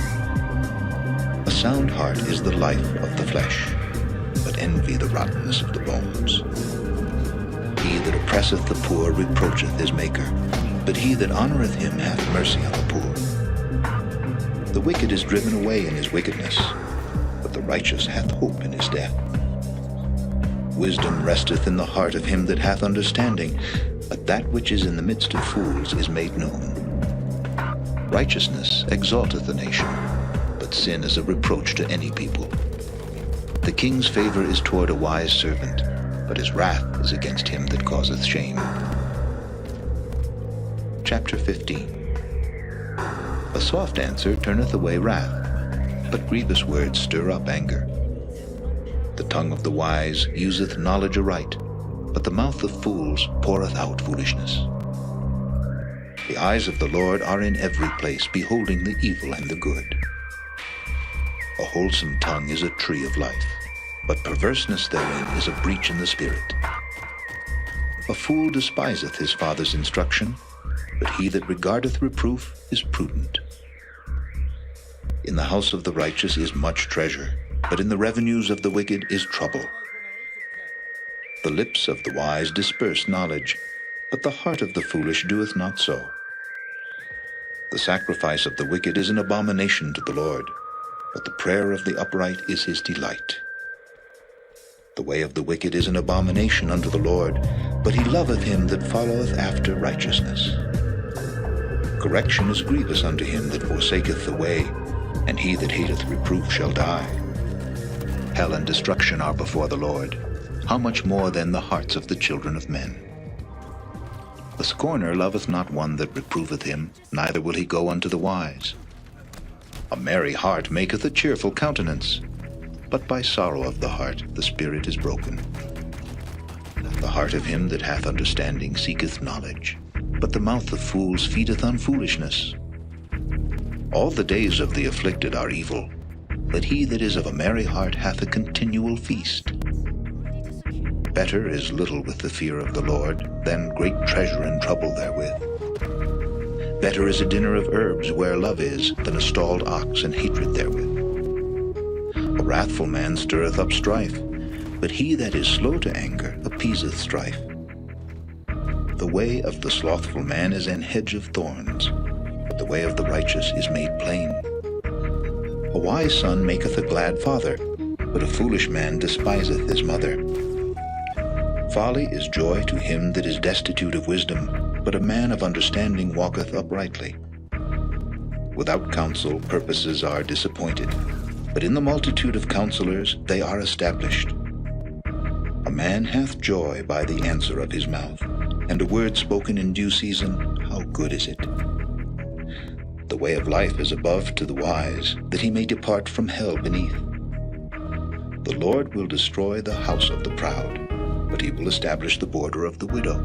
A sound heart is the life of the flesh, but envy the rottenness of the bones. He that oppresseth the poor reproacheth his Maker, but he that honoreth him hath mercy on the poor. The wicked is driven away in his wickedness, but the righteous hath hope in his death. Wisdom resteth in the heart of him that hath understanding, but that which is in the midst of fools is made known. Righteousness exalteth a nation, but sin is a reproach to any people. The king's favor is toward a wise servant, but his wrath is against him that causeth shame. Chapter 15. A soft answer turneth away wrath, but grievous words stir up anger. The tongue of the wise useth knowledge aright, but the mouth of fools poureth out foolishness. The eyes of the Lord are in every place, beholding the evil and the good. A wholesome tongue is a tree of life, but perverseness therein is a breach in the spirit. A fool despiseth his father's instruction, but he that regardeth reproof is prudent. In the house of the righteous is much treasure, but in the revenues of the wicked is trouble. The lips of the wise disperse knowledge, but the heart of the foolish doeth not so. The sacrifice of the wicked is an abomination to the Lord, but the prayer of the upright is his delight. The way of the wicked is an abomination unto the Lord, but he loveth him that followeth after righteousness. Correction is grievous unto him that forsaketh the way, and he that hateth reproof shall die. Hell and destruction are before the Lord. How much more then the hearts of the children of men? The scorner loveth not one that reproveth him, neither will he go unto the wise. A merry heart maketh a cheerful countenance, but by sorrow of the heart the spirit is broken. The heart of him that hath understanding seeketh knowledge, but the mouth of fools feedeth on foolishness. All the days of the afflicted are evil, but he that is of a merry heart hath a continual feast. Better is little with the fear of the Lord than great treasure and trouble therewith. Better is a dinner of herbs where love is than a stalled ox and hatred therewith. A wrathful man stirreth up strife, but he that is slow to anger appeaseth strife. The way of the slothful man is an hedge of thorns, but the way of the righteous is made plain. A wise son maketh a glad father, but a foolish man despiseth his mother. Folly is joy to him that is destitute of wisdom, but a man of understanding walketh uprightly. Without counsel purposes are disappointed, but in the multitude of counselors they are established. A man hath joy by the answer of his mouth, and a word spoken in due season, how good is it? The way of life is above to the wise, that he may depart from hell beneath. The Lord will destroy the house of the proud, but he will establish the border of the widow.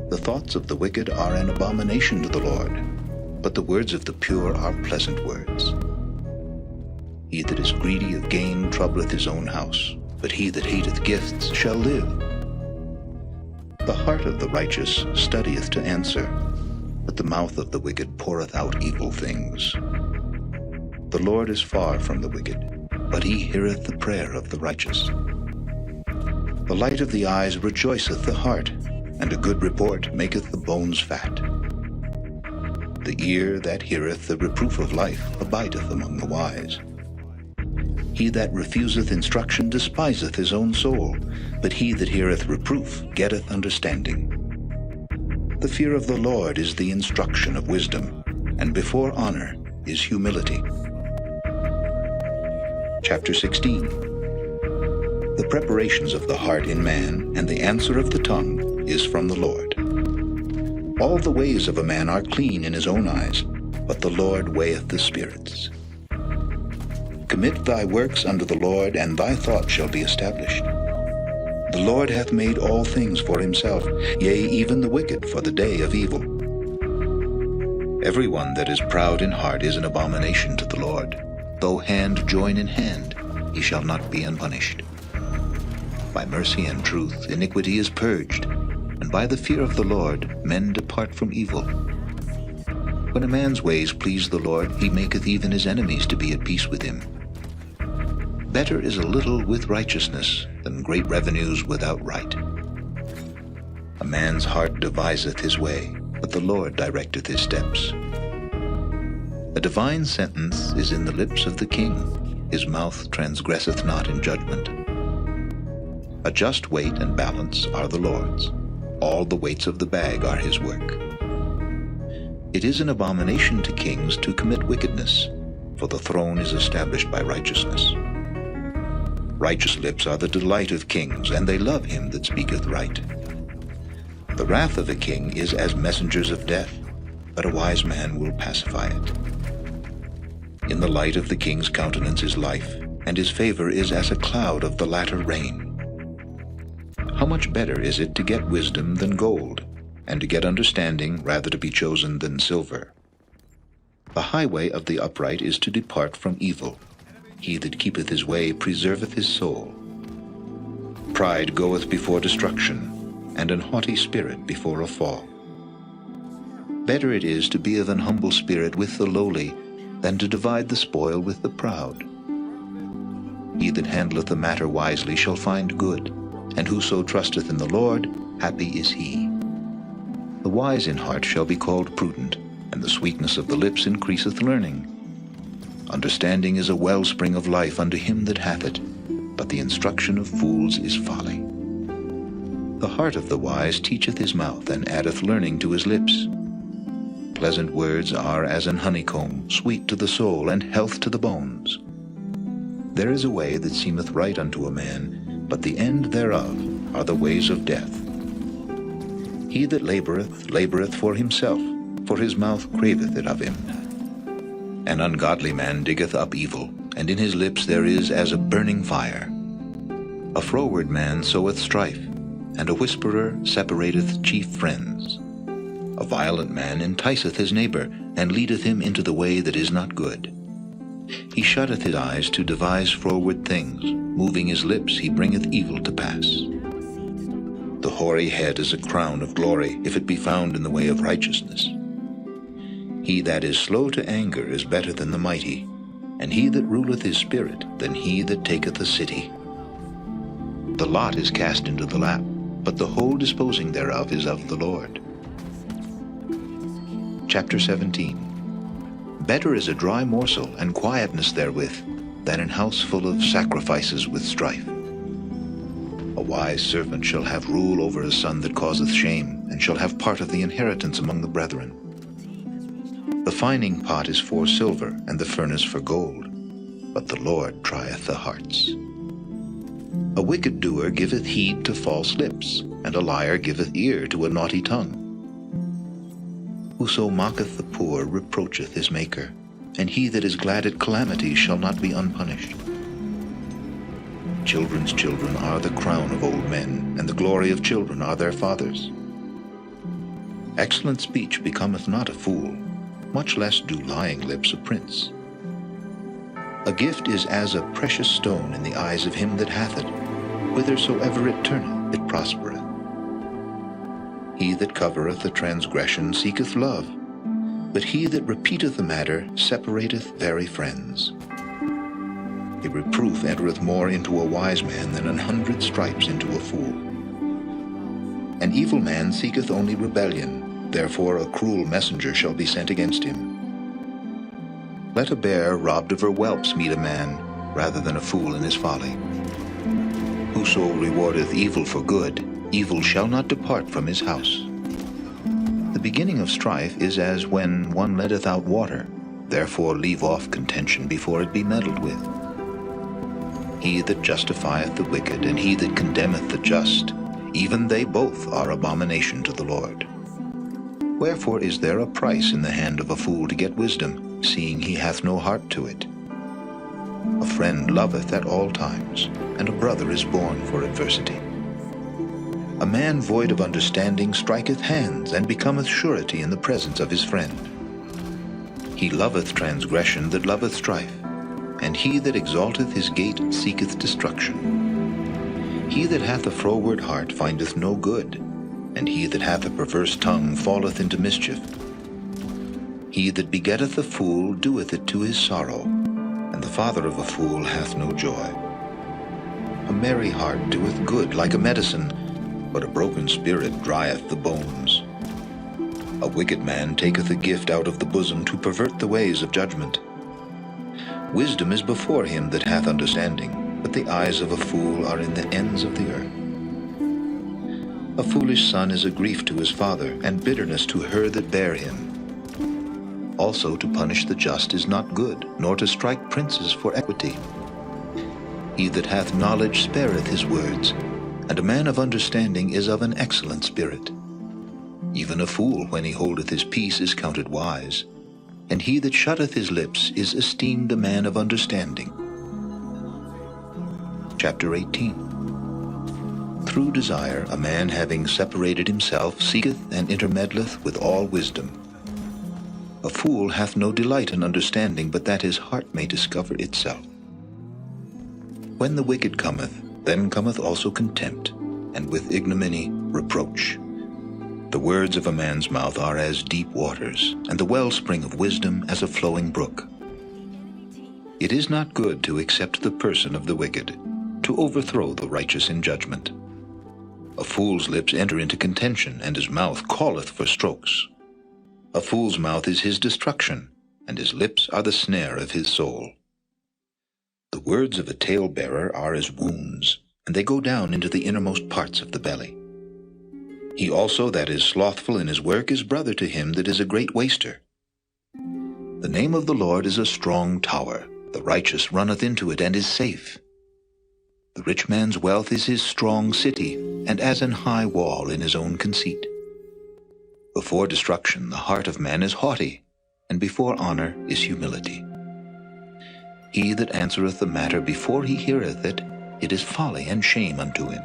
The thoughts of the wicked are an abomination to the Lord, but the words of the pure are pleasant words. He that is greedy of gain troubleth his own house, but he that hateth gifts shall live. The heart of the righteous studieth to answer, but the mouth of the wicked poureth out evil things. The Lord is far from the wicked, but he heareth the prayer of the righteous. The light of the eyes rejoiceth the heart, and a good report maketh the bones fat. The ear that heareth the reproof of life abideth among the wise. He that refuseth instruction despiseth his own soul, but he that heareth reproof getteth understanding. The fear of the Lord is the instruction of wisdom, and before honor is humility. Chapter 16. The preparations of the heart in man, and the answer of the tongue, is from the Lord. All the ways of a man are clean in his own eyes, but the Lord weigheth the spirits. Commit thy works unto the Lord, and thy thoughts shall be established. The Lord hath made all things for himself, yea, even the wicked for the day of evil. Every one that is proud in heart is an abomination to the Lord. Though hand join in hand, he shall not be unpunished. By mercy and truth iniquity is purged, and by the fear of the Lord men depart from evil. When a man's ways please the Lord, he maketh even his enemies to be at peace with him. Better is a little with righteousness than great revenues without right. A man's heart deviseth his way, but the Lord directeth his steps. A divine sentence is in the lips of the king, his mouth transgresseth not in judgment. A just weight and balance are the Lord's, all the weights of the bag are his work. It is an abomination to kings to commit wickedness, for the throne is established by righteousness. Righteous lips are the delight of kings, and they love him that speaketh right. The wrath of a king is as messengers of death, but a wise man will pacify it. In the light of the king's countenance is life, and his favor is as a cloud of the latter rain. How much better is it to get wisdom than gold, and to get understanding rather to be chosen than silver. The highway of the upright is to depart from evil. He that keepeth his way preserveth his soul. Pride goeth before destruction, and an haughty spirit before a fall. Better it is to be of an humble spirit with the lowly, than to divide the spoil with the proud. He that handleth the matter wisely shall find good, and whoso trusteth in the Lord, happy is he. The wise in heart shall be called prudent, and the sweetness of the lips increaseth learning. Understanding is a wellspring of life unto him that hath it, but the instruction of fools is folly. The heart of the wise teacheth his mouth, and addeth learning to his lips. Pleasant words are as an honeycomb, sweet to the soul, and health to the bones. There is a way that seemeth right unto a man, but the end thereof are the ways of death. He that laboureth, laboureth for himself, for his mouth craveth it of him. An ungodly man diggeth up evil, and in his lips there is as a burning fire. A froward man soweth strife, and a whisperer separateth chief friends. A violent man enticeth his neighbor, and leadeth him into the way that is not good. He shutteth his eyes to devise froward things, moving his lips he bringeth evil to pass. The hoary head is a crown of glory, if it be found in the way of righteousness. He that is slow to anger is better than the mighty, and he that ruleth his spirit than he that taketh a city. The lot is cast into the lap, but the whole disposing thereof is of the Lord. Chapter 17. Better is a dry morsel, and quietness therewith, than an house full of sacrifices with strife. A wise servant shall have rule over a son that causeth shame, and shall have part of the inheritance among the brethren. The fining pot is for silver, and the furnace for gold, but the Lord trieth the hearts. A wicked doer giveth heed to false lips, and a liar giveth ear to a naughty tongue. Whoso mocketh the poor reproacheth his Maker, and he that is glad at calamity shall not be unpunished. Children's children are the crown of old men, and the glory of children are their fathers. Excellent speech becometh not a fool, much less do lying lips a prince. A gift is as a precious stone in the eyes of him that hath it. Whithersoever it turneth, it prospereth. He that covereth a transgression seeketh love, but he that repeateth a matter separateth very friends. A reproof entereth more into a wise man than 100 stripes into a fool. An evil man seeketh only rebellion, therefore a cruel messenger shall be sent against him. Let a bear robbed of her whelps meet a man, rather than a fool in his folly. Whoso rewardeth evil for good, evil shall not depart from his house. The beginning of strife is as when one letteth out water, therefore leave off contention before it be meddled with. He that justifieth the wicked, and he that condemneth the just, even they both are abomination to the Lord. Wherefore is there a price in the hand of a fool to get wisdom, seeing he hath no heart to it? A friend loveth at all times, and a brother is born for adversity. A man void of understanding striketh hands, and becometh surety in the presence of his friend. He loveth transgression that loveth strife, and he that exalteth his gate seeketh destruction. He that hath a froward heart findeth no good, and he that hath a perverse tongue falleth into mischief. He that begetteth a fool doeth it to his sorrow, and the father of a fool hath no joy. A merry heart doeth good like a medicine, but a broken spirit drieth the bones. A wicked man taketh a gift out of the bosom to pervert the ways of judgment. Wisdom is before him that hath understanding, but the eyes of a fool are in the ends of the earth. A foolish son is a grief to his father, and bitterness to her that bare him. Also to punish the just is not good, nor to strike princes for equity. He that hath knowledge spareth his words, and a man of understanding is of an excellent spirit. Even a fool, when he holdeth his peace, is counted wise, and he that shutteth his lips is esteemed a man of understanding. Chapter 18. Through desire a man having separated himself seeketh and intermeddleth with all wisdom. A fool hath no delight in understanding, but that his heart may discover itself. When the wicked cometh, then cometh also contempt, and with ignominy reproach. The words of a man's mouth are as deep waters, and the wellspring of wisdom as a flowing brook. It is not good to accept the person of the wicked, to overthrow the righteous in judgment. A fool's lips enter into contention, and his mouth calleth for strokes. A fool's mouth is his destruction, and his lips are the snare of his soul. The words of a talebearer are as wounds, and they go down into the innermost parts of the belly. He also that is slothful in his work is brother to him that is a great waster. The name of the Lord is a strong tower. The righteous runneth into it and is safe. The rich man's wealth is his strong city, and as an high wall in his own conceit. Before destruction the heart of man is haughty, and before honor is humility. He that answereth the matter before he heareth it, it is folly and shame unto him.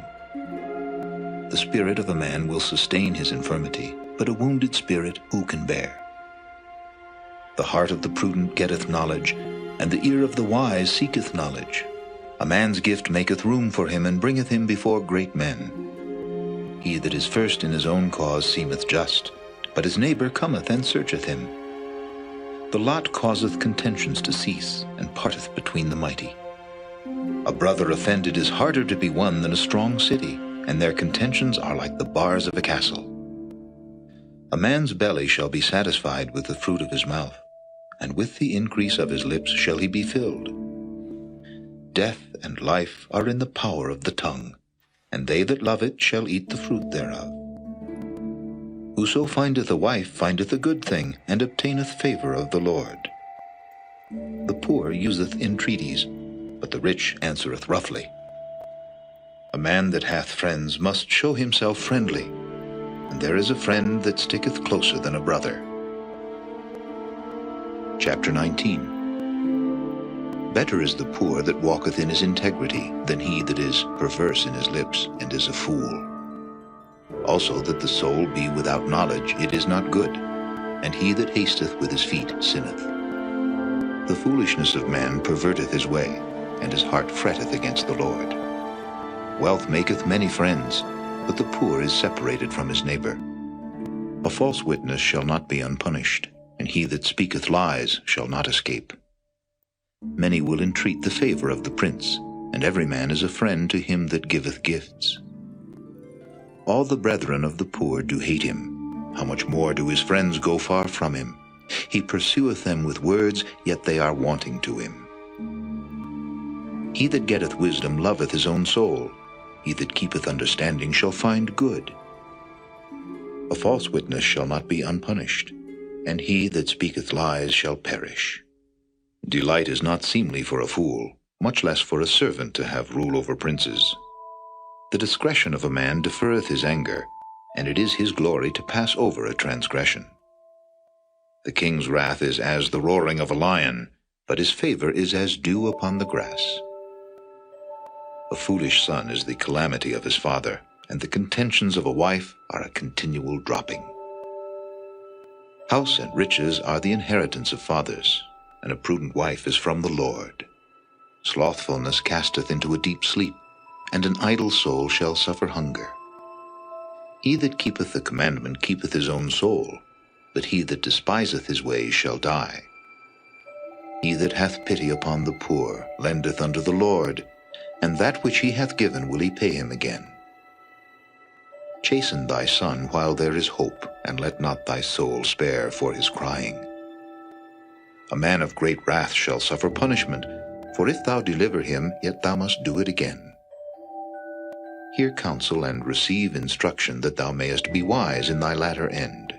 The spirit of a man will sustain his infirmity, but a wounded spirit who can bear? The heart of the prudent getteth knowledge, and the ear of the wise seeketh knowledge. A man's gift maketh room for him, and bringeth him before great men. He that is first in his own cause seemeth just, but his neighbor cometh and searcheth him. The lot causeth contentions to cease, and parteth between the mighty. A brother offended is harder to be won than a strong city, and their contentions are like the bars of a castle. A man's belly shall be satisfied with the fruit of his mouth, and with the increase of his lips shall he be filled. Death and life are in the power of the tongue, and they that love it shall eat the fruit thereof. Whoso findeth a wife findeth a good thing, and obtaineth favor of the Lord. The poor useth entreaties, but the rich answereth roughly. A man that hath friends must show himself friendly, and there is a friend that sticketh closer than a brother. Chapter 19. Better is the poor that walketh in his integrity than he that is perverse in his lips and is a fool. Also that the soul be without knowledge, it is not good, and he that hasteth with his feet sinneth. The foolishness of man perverteth his way, and his heart fretteth against the Lord. Wealth maketh many friends, but the poor is separated from his neighbor. A false witness shall not be unpunished, and he that speaketh lies shall not escape. Many will entreat the favor of the prince, and every man is a friend to him that giveth gifts. All the brethren of the poor do hate him. How much more do his friends go far from him? He pursueth them with words, yet they are wanting to him. He that getteth wisdom loveth his own soul. He that keepeth understanding shall find good. A false witness shall not be unpunished, and he that speaketh lies shall perish. Delight is not seemly for a fool, much less for a servant to have rule over princes. The discretion of a man deferreth his anger, and it is his glory to pass over a transgression. The king's wrath is as the roaring of a lion, but his favor is as dew upon the grass. A foolish son is the calamity of his father, and the contentions of a wife are a continual dropping. House and riches are the inheritance of fathers, and a prudent wife is from the Lord. Slothfulness casteth into a deep sleep, and an idle soul shall suffer hunger. He that keepeth the commandment keepeth his own soul, but he that despiseth his ways shall die. He that hath pity upon the poor lendeth unto the Lord, and that which he hath given will he pay him again. Chasten thy son while there is hope, and let not thy soul spare for his crying. A man of great wrath shall suffer punishment, for if thou deliver him, yet thou must do it again. Hear counsel and receive instruction, that thou mayest be wise in thy latter end.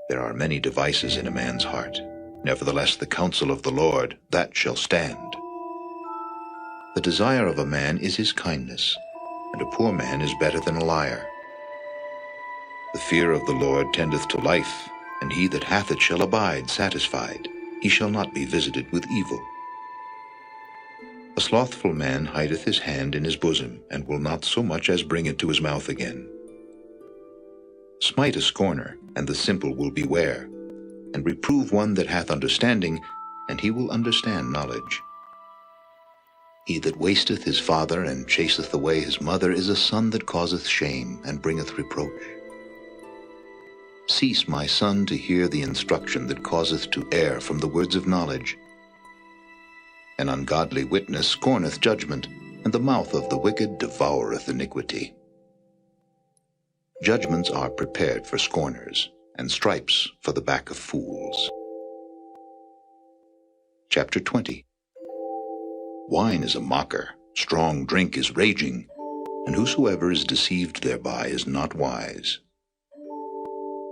There are many devices in a man's heart. Nevertheless the counsel of the Lord, that shall stand. The desire of a man is his kindness, and a poor man is better than a liar. The fear of the Lord tendeth to life, and he that hath it shall abide satisfied. He shall not be visited with evil. A slothful man hideth his hand in his bosom, and will not so much as bring it to his mouth again. Smite a scorner, and the simple will beware, and reprove one that hath understanding, and he will understand knowledge. He that wasteth his father, and chaseth away his mother, is a son that causeth shame, and bringeth reproach. Cease, my son, to hear the instruction that causeth to err from the words of knowledge. An ungodly witness scorneth judgment, and the mouth of the wicked devoureth iniquity. Judgments are prepared for scorners, and stripes for the back of fools. Chapter 20. Wine is a mocker, strong drink is raging, and whosoever is deceived thereby is not wise.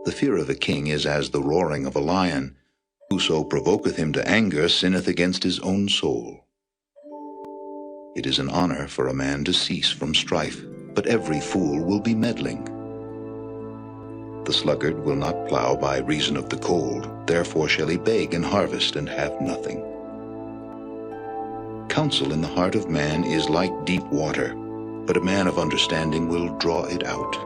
The fear of a king is as the roaring of a lion. Whoso provoketh him to anger sinneth against his own soul. It is an honor for a man to cease from strife, but every fool will be meddling. The sluggard will not plow by reason of the cold, therefore shall he beg and harvest and have nothing. Counsel in the heart of man is like deep water, but a man of understanding will draw it out.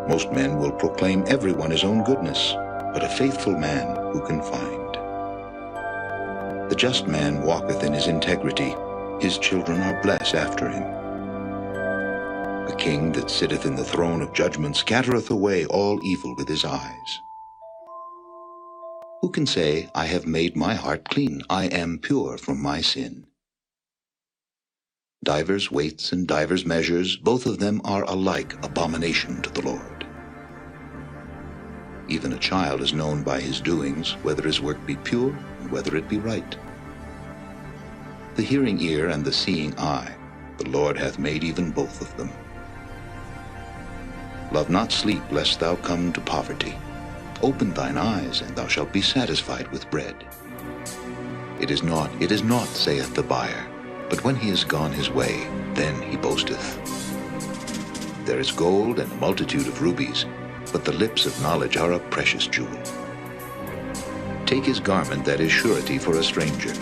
Most men will proclaim everyone his own goodness, but a faithful man who can find? The just man walketh in his integrity, his children are blessed after him. A king that sitteth in the throne of judgment scattereth away all evil with his eyes. Who can say, I have made my heart clean, I am pure from my sin? Divers weights and divers measures, both of them are alike abomination to the Lord. Even a child is known by his doings, whether his work be pure and whether it be right. The hearing ear and the seeing eye, the Lord hath made even both of them. Love not sleep, lest thou come to poverty. Open thine eyes, and thou shalt be satisfied with bread. It is naught, saith the buyer, but when he is gone his way, then he boasteth. There is gold and a multitude of rubies, but the lips of knowledge are a precious jewel. Take his garment that is surety for a stranger,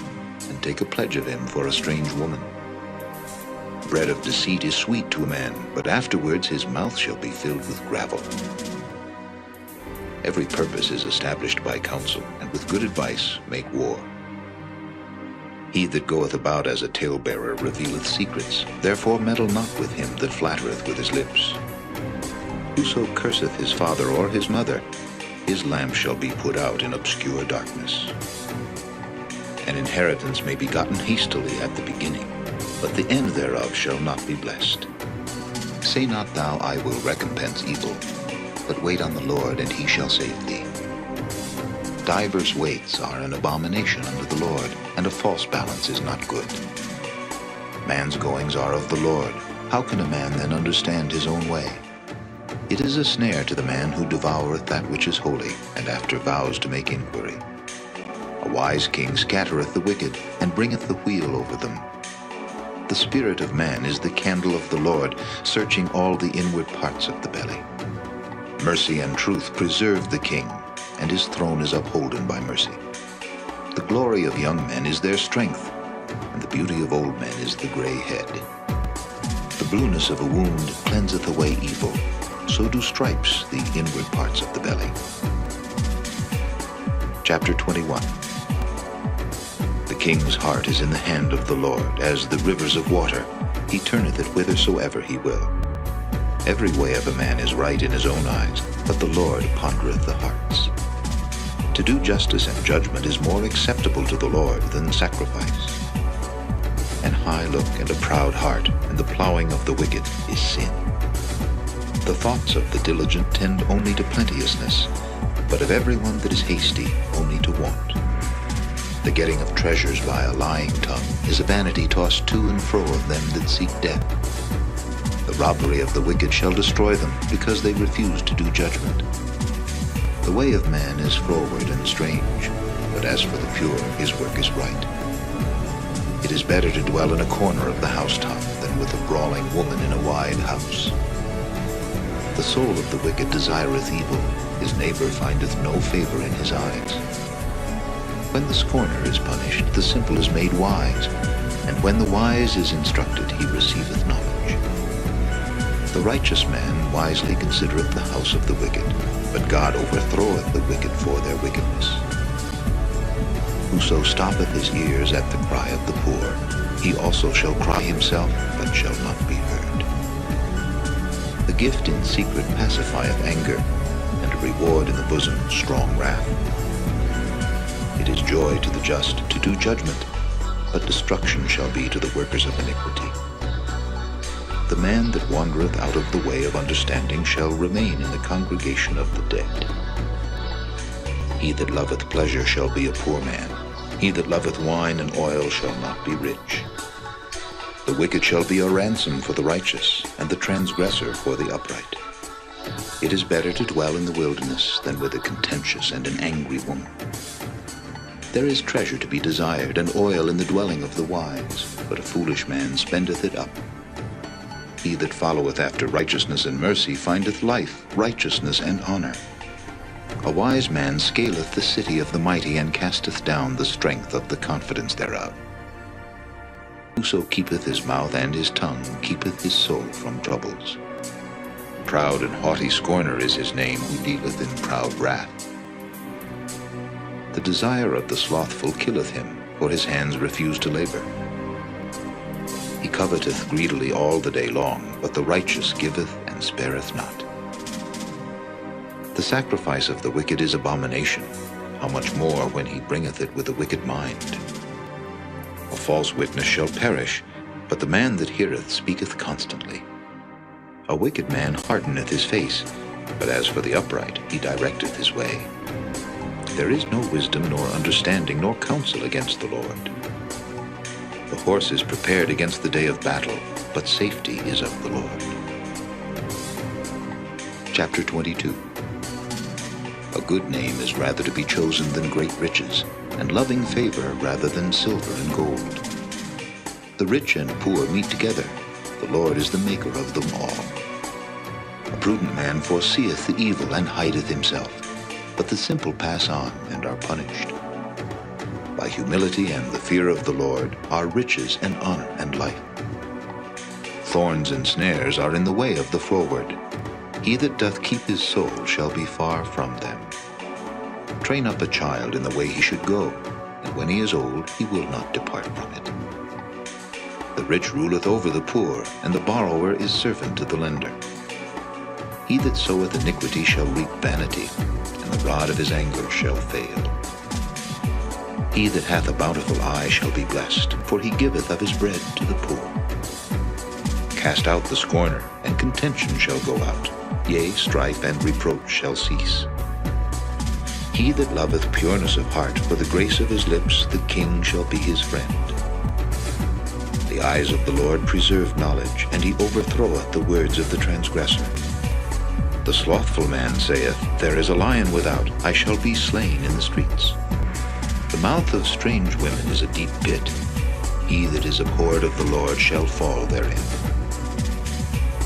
and take a pledge of him for a strange woman. Bread of deceit is sweet to a man, but afterwards his mouth shall be filled with gravel. Every purpose is established by counsel, and with good advice make war. He that goeth about as a talebearer revealeth secrets, therefore meddle not with him that flattereth with his lips. Whoso curseth his father or his mother, his lamp shall be put out in obscure darkness. An inheritance may be gotten hastily at the beginning, but the end thereof shall not be blessed. Say not thou, I will recompense evil, but wait on the Lord, and he shall save thee. Divers weights are an abomination unto the Lord, and a false balance is not good. Man's goings are of the Lord. How can a man then understand his own way? It is a snare to the man who devoureth that which is holy, and after vows to make inquiry. A wise king scattereth the wicked, and bringeth the wheel over them. The spirit of man is the candle of the Lord, searching all the inward parts of the belly. Mercy and truth preserve the king, and his throne is upholden by mercy. The glory of young men is their strength, and the beauty of old men is the gray head. The blueness of a wound cleanseth away evil, so do stripes the inward parts of the belly. Chapter 21. The king's heart is in the hand of the Lord, as the rivers of water. He turneth it whithersoever he will. Every way of a man is right in his own eyes, but the Lord pondereth the hearts. To do justice and judgment is more acceptable to the Lord than sacrifice. An high look and a proud heart, and the plowing of the wicked is sin. The thoughts of the diligent tend only to plenteousness, but of everyone that is hasty only to want. The getting of treasures by a lying tongue is a vanity tossed to and fro of them that seek death. The robbery of the wicked shall destroy them, because they refuse to do judgment. The way of man is froward and strange, but as for the pure, his work is right. It is better to dwell in a corner of the housetop than with a brawling woman in a wide house. The soul of the wicked desireth evil, his neighbor findeth no favor in his eyes. When the scorner is punished, the simple is made wise, and when the wise is instructed, he receiveth knowledge. The righteous man wisely considereth the house of the wicked, but God overthroweth the wicked for their wickedness. Whoso stoppeth his ears at the cry of the poor, he also shall cry himself, but shall not be heard. The gift in secret pacifieth anger, and a reward in the bosom strong wrath. It is joy to the just to do judgment, but destruction shall be to the workers of iniquity. The man that wandereth out of the way of understanding shall remain in the congregation of the dead. He that loveth pleasure shall be a poor man. He that loveth wine and oil shall not be rich. The wicked shall be a ransom for the righteous, and the transgressor for the upright. It is better to dwell in the wilderness than with a contentious and an angry woman. There is treasure to be desired, and oil in the dwelling of the wise, but a foolish man spendeth it up. He that followeth after righteousness and mercy findeth life, righteousness, and honor. A wise man scaleth the city of the mighty, and casteth down the strength of the confidence thereof. Whoso keepeth his mouth and his tongue keepeth his soul from troubles. Proud and haughty scorner is his name, who dealeth in proud wrath. The desire of the slothful killeth him, for his hands refuse to labor. He coveteth greedily all the day long, but the righteous giveth and spareth not. The sacrifice of the wicked is abomination, how much more when he bringeth it with a wicked mind. A false witness shall perish, but the man that heareth speaketh constantly. A wicked man hardeneth his face, but as for the upright, he directeth his way. There is no wisdom nor understanding nor counsel against the Lord. The horse is prepared against the day of battle, but safety is of the Lord. Chapter 22. A good name is rather to be chosen than great riches, and loving favor rather than silver and gold. The rich and poor meet together. The Lord is the maker of them all. A prudent man foreseeth the evil and hideth himself, but the simple pass on and are punished. By humility and the fear of the Lord are riches and honor and life. Thorns and snares are in the way of the froward. He that doth keep his soul shall be far from them. Train up a child in the way he should go, and when he is old he will not depart from it. The rich ruleth over the poor, and the borrower is servant to the lender. He that soweth iniquity shall reap vanity, and the rod of his anger shall fail. He that hath a bountiful eye shall be blessed, for he giveth of his bread to the poor. Cast out the scorner, and contention shall go out, yea, strife and reproach shall cease. He that loveth pureness of heart, for the grace of his lips, the king shall be his friend. The eyes of the Lord preserve knowledge, and he overthroweth the words of the transgressor. The slothful man saith, There is a lion without, I shall be slain in the streets. The mouth of strange women is a deep pit. He that is abhorred of the Lord shall fall therein.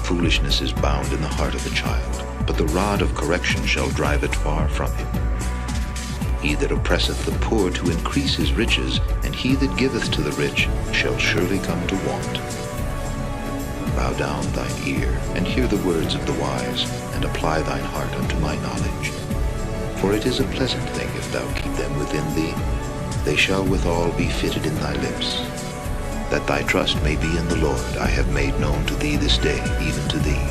Foolishness is bound in the heart of a child, but the rod of correction shall drive it far from him. He that oppresseth the poor to increase his riches, and he that giveth to the rich shall surely come to want. Bow down thine ear, and hear the words of the wise, and apply thine heart unto my knowledge. For it is a pleasant thing if thou keep them within thee. They shall withal be fitted in thy lips. That thy trust may be in the Lord, I have made known to thee this day, even to thee.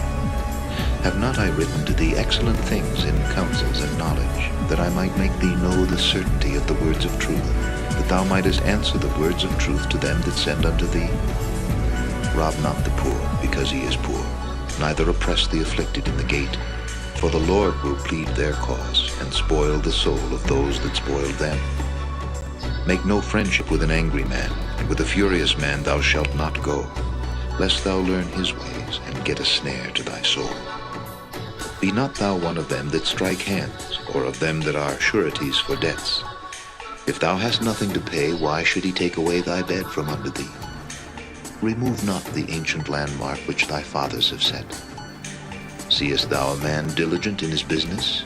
Have not I written to thee excellent things in counsels and knowledge, that I might make thee know the certainty of the words of truth, that thou mightest answer the words of truth to them that send unto thee? Rob not the poor, because he is poor, neither oppress the afflicted in the gate, for the Lord will plead their cause, and spoil the soul of those that spoil them. Make no friendship with an angry man, and with a furious man thou shalt not go, lest thou learn his ways, and get a snare to thy soul. Be not thou one of them that strike hands, or of them that are sureties for debts. If thou hast nothing to pay, why should he take away thy bed from under thee? Remove not the ancient landmark which thy fathers have set. Seest thou a man diligent in his business?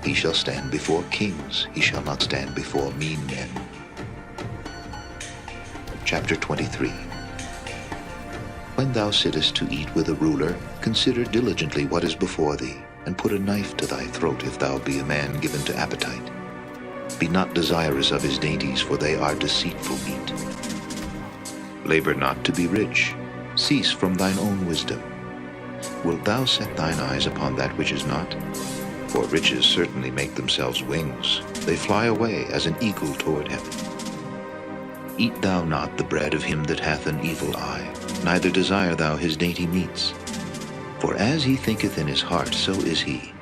He shall stand before kings, he shall not stand before mean men. Chapter 23. When thou sittest to eat with a ruler, consider diligently what is before thee, and put a knife to thy throat if thou be a man given to appetite. Be not desirous of his dainties, for they are deceitful meat. Labor not to be rich. Cease from thine own wisdom. Wilt thou set thine eyes upon that which is not? For riches certainly make themselves wings. They fly away as an eagle toward heaven. Eat thou not the bread of him that hath an evil eye, neither desire thou his dainty meats. For as he thinketh in his heart, so is he.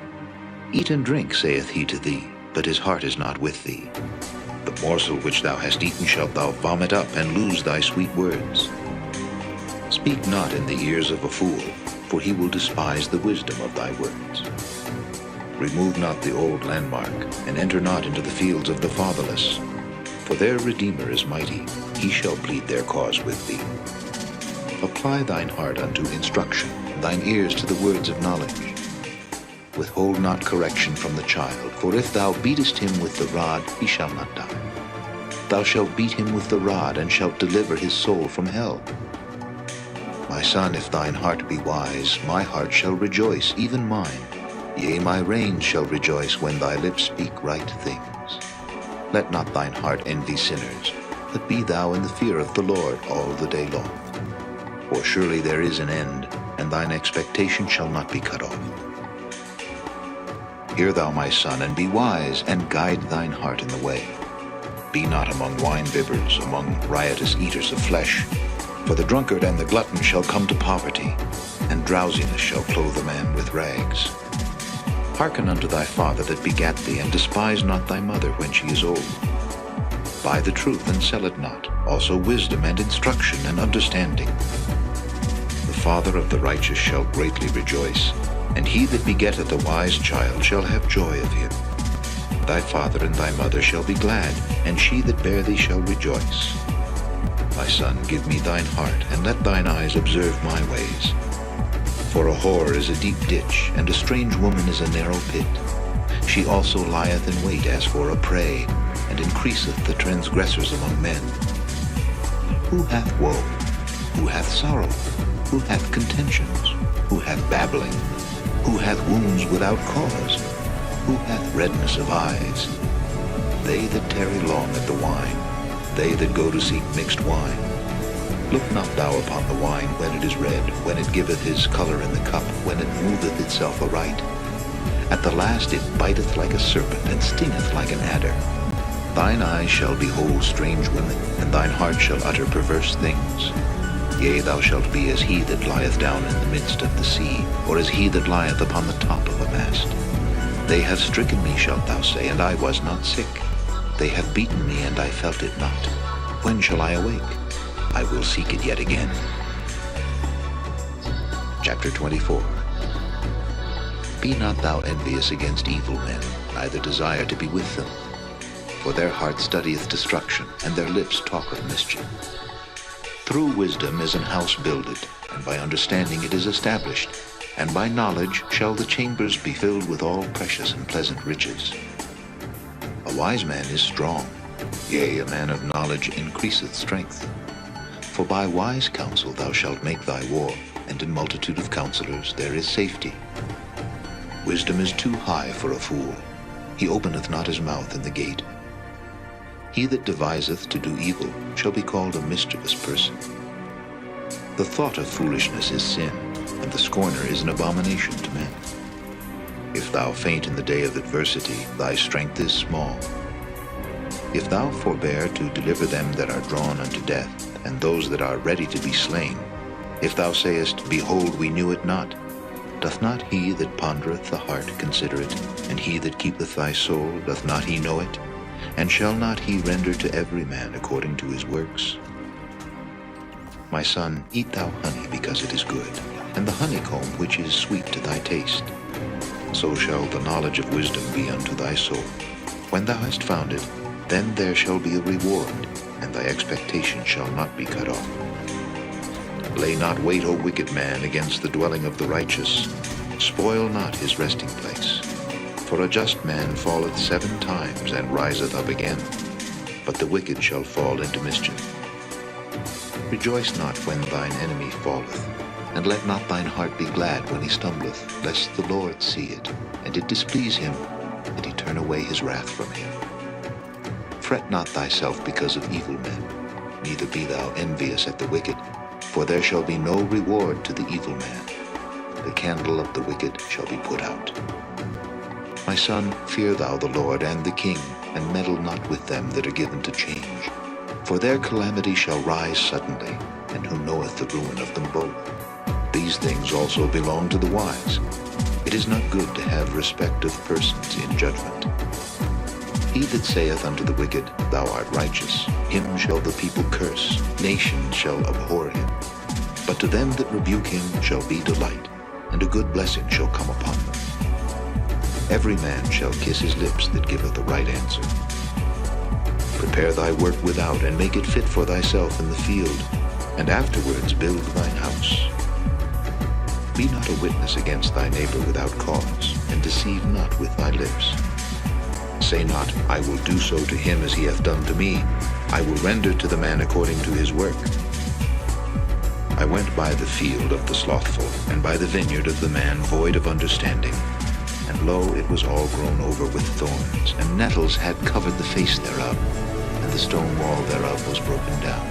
Eat and drink, saith he to thee, but his heart is not with thee. The morsel which thou hast eaten shalt thou vomit up, and lose thy sweet words. Speak not in the ears of a fool, for he will despise the wisdom of thy words. Remove not the old landmark, and enter not into the fields of the fatherless. For their Redeemer is mighty, he shall plead their cause with thee. Apply thine heart unto instruction, thine ears to the words of knowledge. Withhold not correction from the child, for if thou beatest him with the rod, he shall not die. Thou shalt beat him with the rod, and shalt deliver his soul from hell. My son, if thine heart be wise, my heart shall rejoice, even mine. Yea, my reins shall rejoice when thy lips speak right things. Let not thine heart envy sinners, but be thou in the fear of the Lord all the day long. For surely there is an end, and thine expectation shall not be cut off. Hear thou, my son, and be wise, and guide thine heart in the way. Be not among wine-bibbers, among riotous eaters of flesh. For the drunkard and the glutton shall come to poverty, and drowsiness shall clothe a man with rags. Hearken unto thy father that begat thee, and despise not thy mother when she is old. Buy the truth and sell it not, also wisdom and instruction and understanding. The father of the righteous shall greatly rejoice, and he that begetteth a wise child shall have joy of him. Thy father and thy mother shall be glad, and she that bare thee shall rejoice. My son, give me thine heart, and let thine eyes observe my ways. For a whore is a deep ditch, and a strange woman is a narrow pit. She also lieth in wait as for a prey, and increaseth the transgressors among men. Who hath woe? Who hath sorrow? Who hath contentions? Who hath babbling? Who hath wounds without cause? Who hath redness of eyes? They that tarry long at the wine, they that go to seek mixed wine. Look not thou upon the wine when it is red, when it giveth his color in the cup, when it moveth itself aright. At the last it biteth like a serpent, and stingeth like an adder. Thine eyes shall behold strange women, and thine heart shall utter perverse things. Yea, thou shalt be as he that lieth down in the midst of the sea, or as he that lieth upon the top of a mast. They have stricken me, shalt thou say, and I was not sick. They have beaten me, and I felt it not. When shall I awake? I will seek it yet again. Chapter 24. Be not thou envious against evil men, neither desire to be with them. For their heart studieth destruction, and their lips talk of mischief. Through wisdom is an house builded, and by understanding it is established, and by knowledge shall the chambers be filled with all precious and pleasant riches. A wise man is strong, yea, a man of knowledge increaseth strength. For by wise counsel thou shalt make thy war, and in multitude of counselors there is safety. Wisdom is too high for a fool. He openeth not his mouth in the gate. He that deviseth to do evil shall be called a mischievous person. The thought of foolishness is sin, and the scorner is an abomination to men. If thou faint in the day of adversity, thy strength is small. If thou forbear to deliver them that are drawn unto death, and those that are ready to be slain, if thou sayest, Behold, we knew it not, doth not he that pondereth the heart consider it, and he that keepeth thy soul, doth not he know it? And shall not he render to every man according to his works? My son, eat thou honey, because it is good, and the honeycomb which is sweet to thy taste. So shall the knowledge of wisdom be unto thy soul. When thou hast found it, then there shall be a reward, and thy expectation shall not be cut off. Lay not wait, O wicked man, against the dwelling of the righteous. Spoil not his resting place. For a just man falleth 7 times, and riseth up again, but the wicked shall fall into mischief. Rejoice not when thine enemy falleth, and let not thine heart be glad when he stumbleth, lest the Lord see it, and it displease him, and he turn away his wrath from him. Fret not thyself because of evil men, neither be thou envious at the wicked, for there shall be no reward to the evil man. The candle of the wicked shall be put out. My son, fear thou the Lord and the king, and meddle not with them that are given to change. For their calamity shall rise suddenly, and who knoweth the ruin of them both? These things also belong to the wise. It is not good to have respect of persons in judgment. He that saith unto the wicked, Thou art righteous, him shall the people curse, nations shall abhor him. But to them that rebuke him shall be delight, and a good blessing shall come upon them. Every man shall kiss his lips that giveth the right answer. Prepare thy work without, and make it fit for thyself in the field, and afterwards build thine house. Be not a witness against thy neighbor without cause, and deceive not with thy lips. Say not, I will do so to him as he hath done to me. I will render to the man according to his work. I went by the field of the slothful, and by the vineyard of the man void of understanding. And lo, it was all grown over with thorns, and nettles had covered the face thereof, and the stone wall thereof was broken down.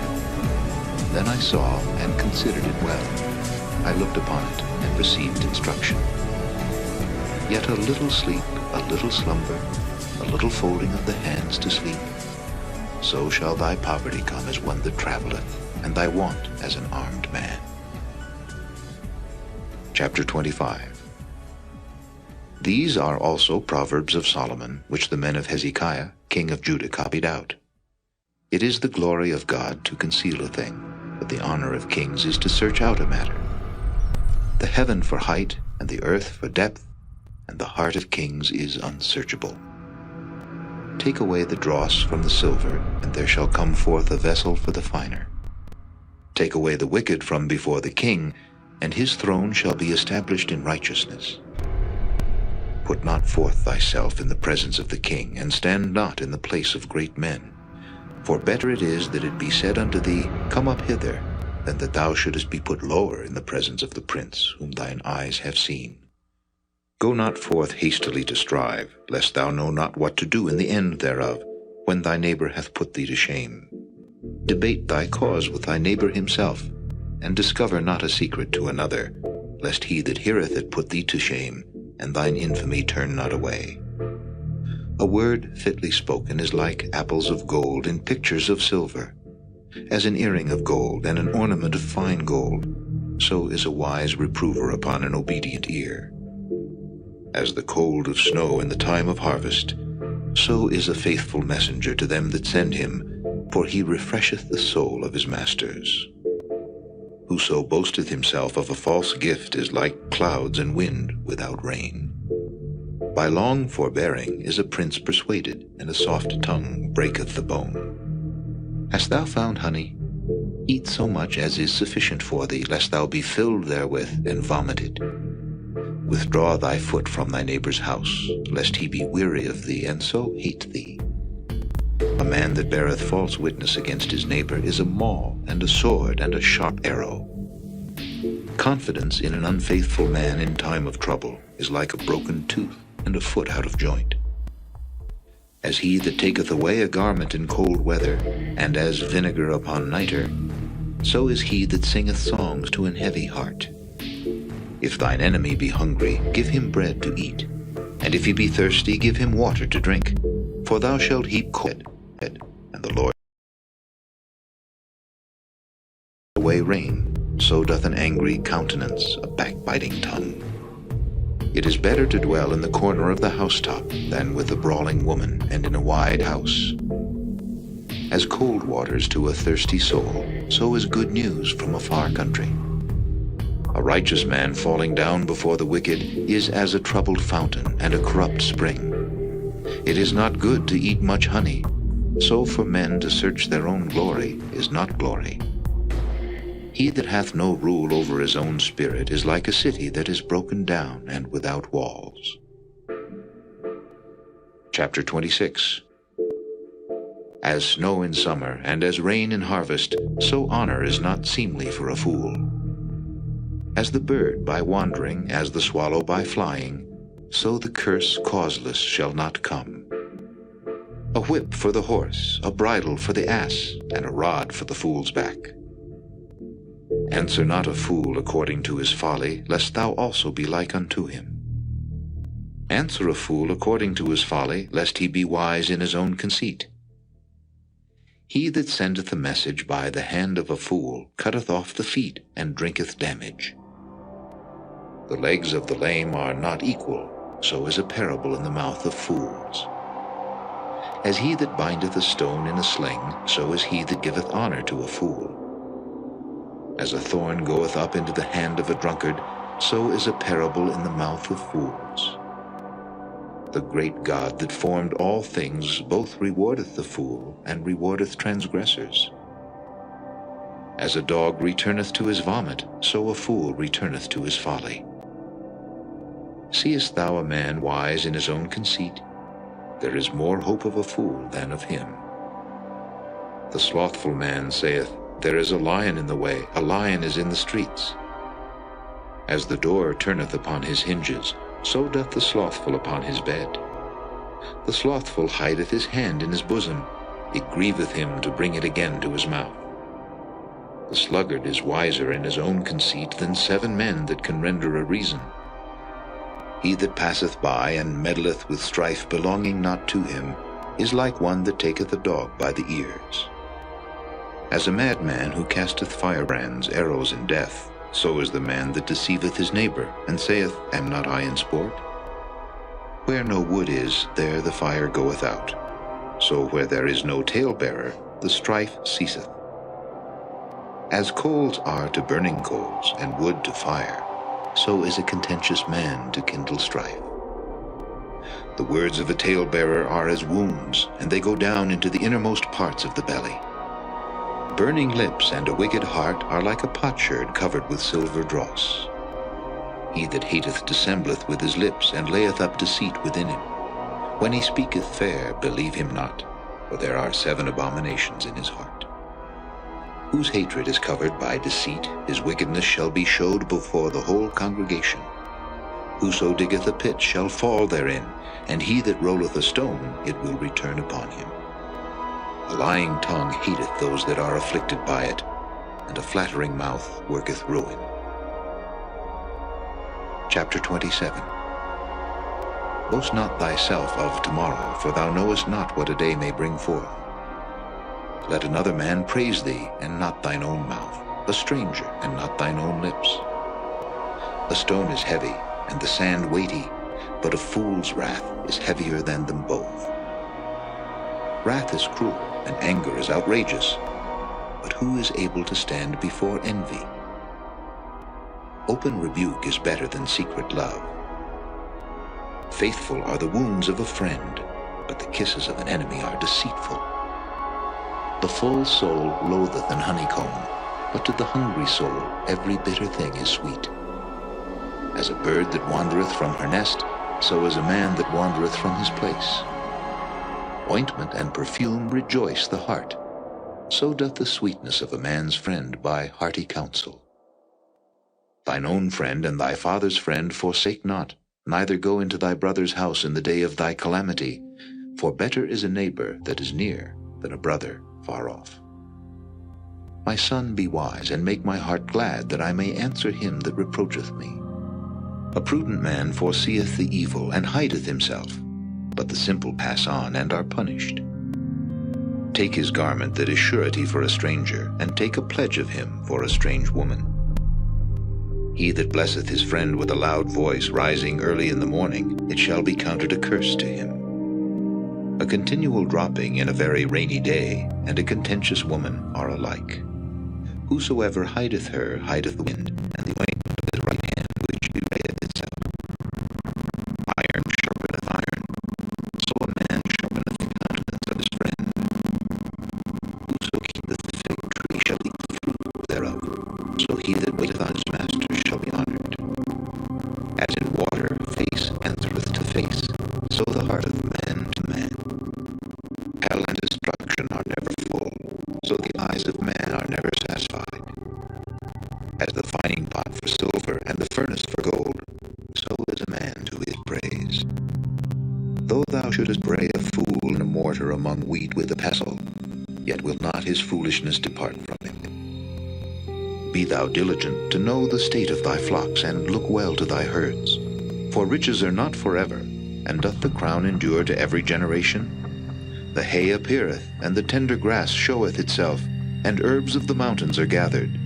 Then I saw and considered it well. I looked upon it, and received instruction. Yet a little sleep, a little slumber, a little folding of the hands to sleep. So shall thy poverty come as one that travelleth, and thy want as an armed man. Chapter 25. These are also Proverbs of Solomon, which the men of Hezekiah, king of Judah, copied out. It is the glory of God to conceal a thing, but the honor of kings is to search out a matter. The heaven for height, and the earth for depth, and the heart of kings is unsearchable. Take away the dross from the silver, and there shall come forth a vessel for the finer. Take away the wicked from before the king, and his throne shall be established in righteousness. Put not forth thyself in the presence of the king, and stand not in the place of great men. For better it is that it be said unto thee, Come up hither, than that thou shouldest be put lower in the presence of the prince, whom thine eyes have seen. Go not forth hastily to strive, lest thou know not what to do in the end thereof, when thy neighbor hath put thee to shame. Debate thy cause with thy neighbor himself, and discover not a secret to another, lest he that heareth it put thee to shame, and thine infamy turn not away. A word fitly spoken is like apples of gold in pictures of silver. As an earring of gold and an ornament of fine gold, so is a wise reprover upon an obedient ear. As the cold of snow in the time of harvest, so is a faithful messenger to them that send him, for he refresheth the soul of his masters. Whoso boasteth himself of a false gift is like clouds and wind without rain. By long forbearing is a prince persuaded, and a soft tongue breaketh the bone. Hast thou found honey? Eat so much as is sufficient for thee, lest thou be filled therewith and vomited. Withdraw thy foot from thy neighbor's house, lest he be weary of thee, and so hate thee. A man that beareth false witness against his neighbor is a maul, and a sword, and a sharp arrow. Confidence in an unfaithful man in time of trouble is like a broken tooth, and a foot out of joint. As he that taketh away a garment in cold weather, and as vinegar upon nitre, so is he that singeth songs to an heavy heart. If thine enemy be hungry, give him bread to eat, and if he be thirsty, give him water to drink. For thou shalt heap cold, and the Lord away rain, so doth an angry countenance a backbiting tongue. It is better to dwell in the corner of the housetop than with a brawling woman and in a wide house. As cold waters to a thirsty soul, so is good news from a far country. A righteous man falling down before the wicked is as a troubled fountain and a corrupt spring. It is not good to eat much honey, so for men to search their own glory is not glory. He that hath no rule over his own spirit is like a city that is broken down and without walls. Chapter 26. As snow in summer, and as rain in harvest, so honor is not seemly for a fool. As the bird by wandering, as the swallow by flying, so the curse causeless shall not come. A whip for the horse, a bridle for the ass, and a rod for the fool's back. Answer not a fool according to his folly, lest thou also be like unto him. Answer a fool according to his folly, lest he be wise in his own conceit. He that sendeth a message by the hand of a fool cutteth off the feet, and drinketh damage. The legs of the lame are not equal, so is a parable in the mouth of fools. As he that bindeth a stone in a sling, so is he that giveth honor to a fool. As a thorn goeth up into the hand of a drunkard, so is a parable in the mouth of fools. The great God that formed all things both rewardeth the fool, and rewardeth transgressors. As a dog returneth to his vomit, so a fool returneth to his folly. Seest thou a man wise in his own conceit? There is more hope of a fool than of him. The slothful man saith, There is a lion in the way, a lion is in the streets. As the door turneth upon his hinges, so doth the slothful upon his bed. The slothful hideth his hand in his bosom, it grieveth him to bring it again to his mouth. The sluggard is wiser in his own conceit than 7 men that can render a reason. He that passeth by and meddleth with strife belonging not to him is like one that taketh a dog by the ears. As a madman who casteth firebrands, arrows, and death, so is the man that deceiveth his neighbor, and saith, Am not I in sport? Where no wood is, there the fire goeth out. So where there is no talebearer, the strife ceaseth. As coals are to burning coals, and wood to fire, so is a contentious man to kindle strife. The words of a talebearer are as wounds, and they go down into the innermost parts of the belly. Burning lips and a wicked heart are like a potsherd covered with silver dross. He that hateth dissembleth with his lips, and layeth up deceit within him. When he speaketh fair, believe him not, for there are 7 abominations in his heart. Whose hatred is covered by deceit, his wickedness shall be showed before the whole congregation. Whoso diggeth a pit shall fall therein, and he that rolleth a stone, it will return upon him. A lying tongue hateth those that are afflicted by it, and a flattering mouth worketh ruin. Chapter 27. Boast not thyself of tomorrow, for thou knowest not what a day may bring forth. Let another man praise thee, and not thine own mouth, a stranger, and not thine own lips. A stone is heavy, and the sand weighty, but a fool's wrath is heavier than them both. Wrath is cruel, and anger is outrageous, but who is able to stand before envy? Open rebuke is better than secret love. Faithful are the wounds of a friend, but the kisses of an enemy are deceitful. The full soul loatheth an honeycomb, but to the hungry soul every bitter thing is sweet. As a bird that wandereth from her nest, so is a man that wandereth from his place. Ointment and perfume rejoice the heart, so doth the sweetness of a man's friend by hearty counsel. Thine own friend and thy father's friend forsake not, neither go into thy brother's house in the day of thy calamity, for better is a neighbor that is near than a brother far off. My son, be wise, and make my heart glad, that I may answer him that reproacheth me. A prudent man foreseeth the evil, and hideth himself, but the simple pass on, and are punished. Take his garment that is surety for a stranger, and take a pledge of him for a strange woman. He that blesseth his friend with a loud voice, rising early in the morning, it shall be counted a curse to him. A continual dropping in a very rainy day, and a contentious woman are alike. Whosoever hideth her hideth the wind, and the ointment of his right hand which betrayeth itself. Iron sharpeneth iron, so a man sharpeneth the countenance of his friend. Whoso keepeth the fig tree shall eat the fruit thereof, so he that waiteth on his master shall be honored. As in water face answereth to face, so the heart of man to man. Hell and destruction are As the fining pot for silver and the furnace for gold, so is a man to his praise. Though thou shouldest bray a fool in a mortar among wheat with a pestle, yet will not his foolishness depart from him. Be thou diligent to know the state of thy flocks, and look well to thy herds. For riches are not forever, and doth the crown endure to every generation? The hay appeareth, and the tender grass showeth itself, and herbs of the mountains are gathered.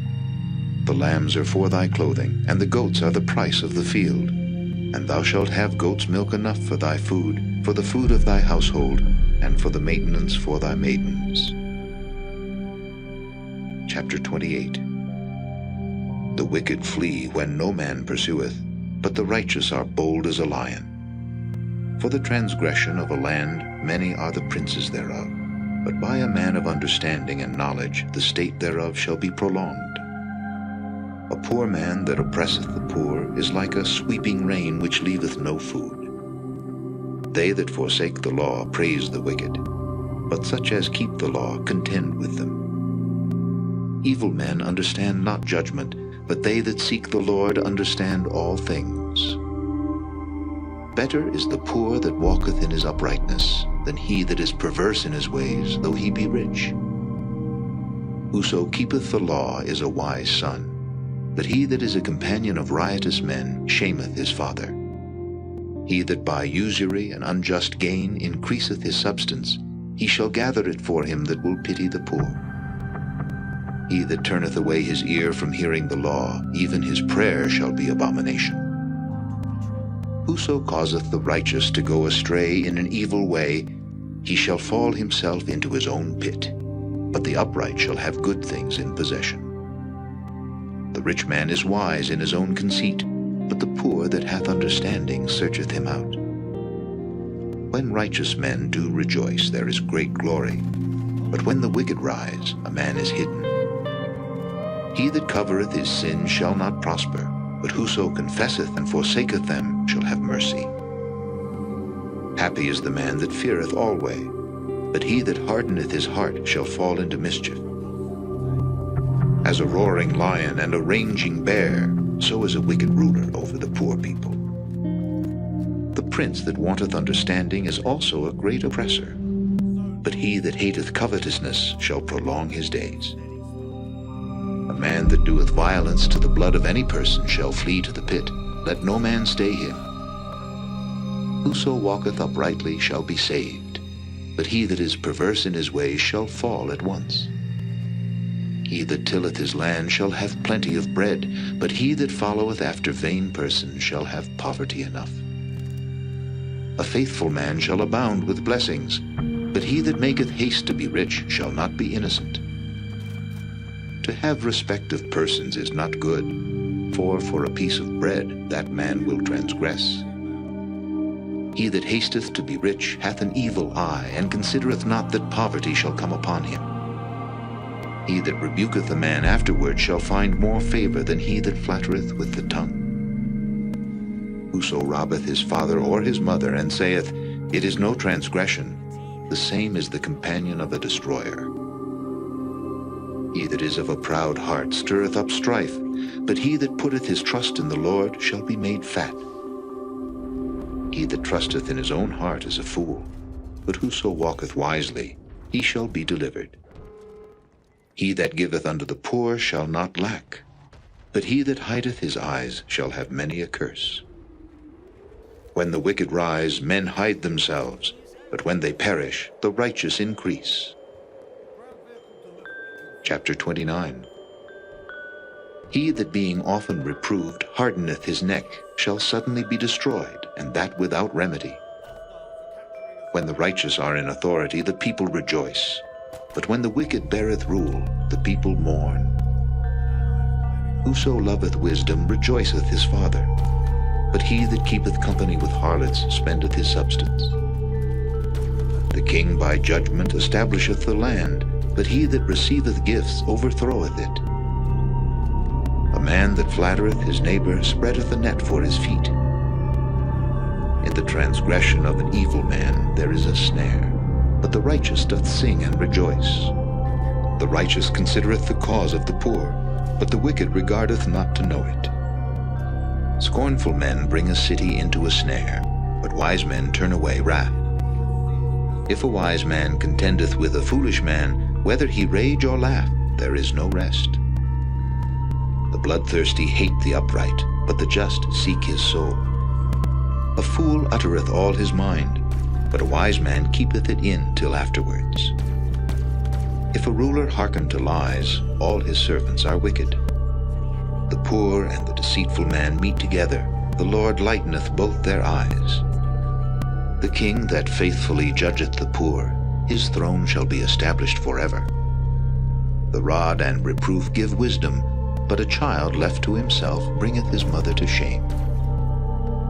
The lambs are for thy clothing, and the goats are the price of the field. And thou shalt have goats' milk enough for thy food, for the food of thy household, and for the maintenance for thy maidens. Chapter 28. The wicked flee when no man pursueth, but the righteous are bold as a lion. For the transgression of a land many are the princes thereof, but by a man of understanding and knowledge the state thereof shall be prolonged. A poor man that oppresseth the poor is like a sweeping rain which leaveth no food. They that forsake the law praise the wicked, but such as keep the law contend with them. Evil men understand not judgment, but they that seek the Lord understand all things. Better is the poor that walketh in his uprightness, than he that is perverse in his ways, though he be rich. Whoso keepeth the law is a wise son, but he that is a companion of riotous men shameth his father. He that by usury and unjust gain increaseth his substance, he shall gather it for him that will pity the poor. He that turneth away his ear from hearing the law, even his prayer shall be abomination. Whoso causeth the righteous to go astray in an evil way, he shall fall himself into his own pit, but the upright shall have good things in possession. The rich man is wise in his own conceit, but the poor that hath understanding searcheth him out. When righteous men do rejoice, there is great glory, but when the wicked rise, a man is hidden. He that covereth his sins shall not prosper, but whoso confesseth and forsaketh them shall have mercy. Happy is the man that feareth alway, but he that hardeneth his heart shall fall into mischief. As a roaring lion and a raging bear, so is a wicked ruler over the poor people. The prince that wanteth understanding is also a great oppressor, but he that hateth covetousness shall prolong his days. A man that doeth violence to the blood of any person shall flee to the pit. Let no man stay him. Whoso walketh uprightly shall be saved, but he that is perverse in his ways shall fall at once. He that tilleth his land shall have plenty of bread, but he that followeth after vain persons shall have poverty enough. A faithful man shall abound with blessings, but he that maketh haste to be rich shall not be innocent. To have respect of persons is not good, for a piece of bread that man will transgress. He that hasteth to be rich hath an evil eye, and considereth not that poverty shall come upon him. He that rebuketh a man afterward shall find more favor than he that flattereth with the tongue. Whoso robbeth his father or his mother, and saith, It is no transgression, the same is the companion of a destroyer. He that is of a proud heart stirreth up strife, but he that putteth his trust in the Lord shall be made fat. He that trusteth in his own heart is a fool, but whoso walketh wisely, he shall be delivered. He that giveth unto the poor shall not lack, but he that hideth his eyes shall have many a curse. When the wicked rise, men hide themselves, but when they perish, the righteous increase. Chapter 29. He that being often reproved hardeneth his neck shall suddenly be destroyed, and that without remedy. When the righteous are in authority, the people rejoice, but when the wicked beareth rule, the people mourn. Whoso loveth wisdom rejoiceth his father, but he that keepeth company with harlots spendeth his substance. The king by judgment establisheth the land, but he that receiveth gifts overthroweth it. A man that flattereth his neighbor spreadeth a net for his feet. In the transgression of an evil man there is a snare, but the righteous doth sing and rejoice. The righteous considereth the cause of the poor, but the wicked regardeth not to know it. Scornful men bring a city into a snare, but wise men turn away wrath. If a wise man contendeth with a foolish man, whether he rage or laugh, there is no rest. The bloodthirsty hate the upright, but the just seek his soul. A fool uttereth all his mind, but a wise man keepeth it in till afterwards. If a ruler hearken to lies, all his servants are wicked. The poor and the deceitful man meet together, the Lord lighteneth both their eyes. The king that faithfully judgeth the poor, his throne shall be established forever. The rod and reproof give wisdom, but a child left to himself bringeth his mother to shame.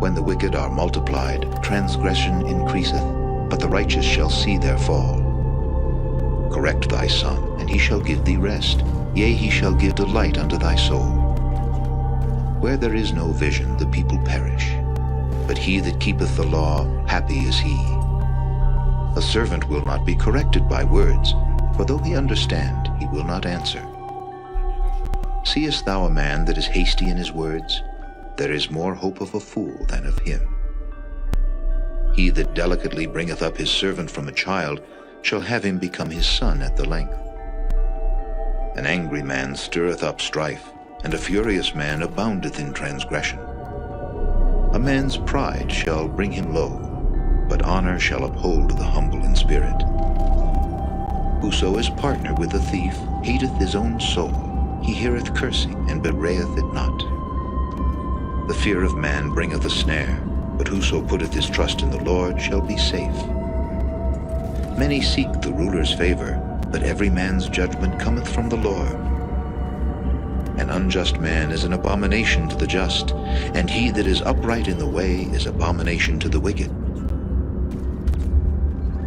When the wicked are multiplied, transgression increaseth, but the righteous shall see their fall. Correct thy son, and he shall give thee rest, yea, he shall give delight unto thy soul. Where there is no vision, the people perish, but he that keepeth the law, happy is he. A servant will not be corrected by words, for though he understand, he will not answer. Seest thou a man that is hasty in his words? There is more hope of a fool than of him. He that delicately bringeth up his servant from a child shall have him become his son at the length. An angry man stirreth up strife, and a furious man aboundeth in transgression. A man's pride shall bring him low, but honor shall uphold the humble in spirit. Whoso is partner with a thief hateth his own soul. He heareth cursing, and bewrayeth it not. The fear of man bringeth a snare, but whoso putteth his trust in the Lord shall be safe. Many seek the ruler's favor, but every man's judgment cometh from the Lord. An unjust man is an abomination to the just, and he that is upright in the way is abomination to the wicked.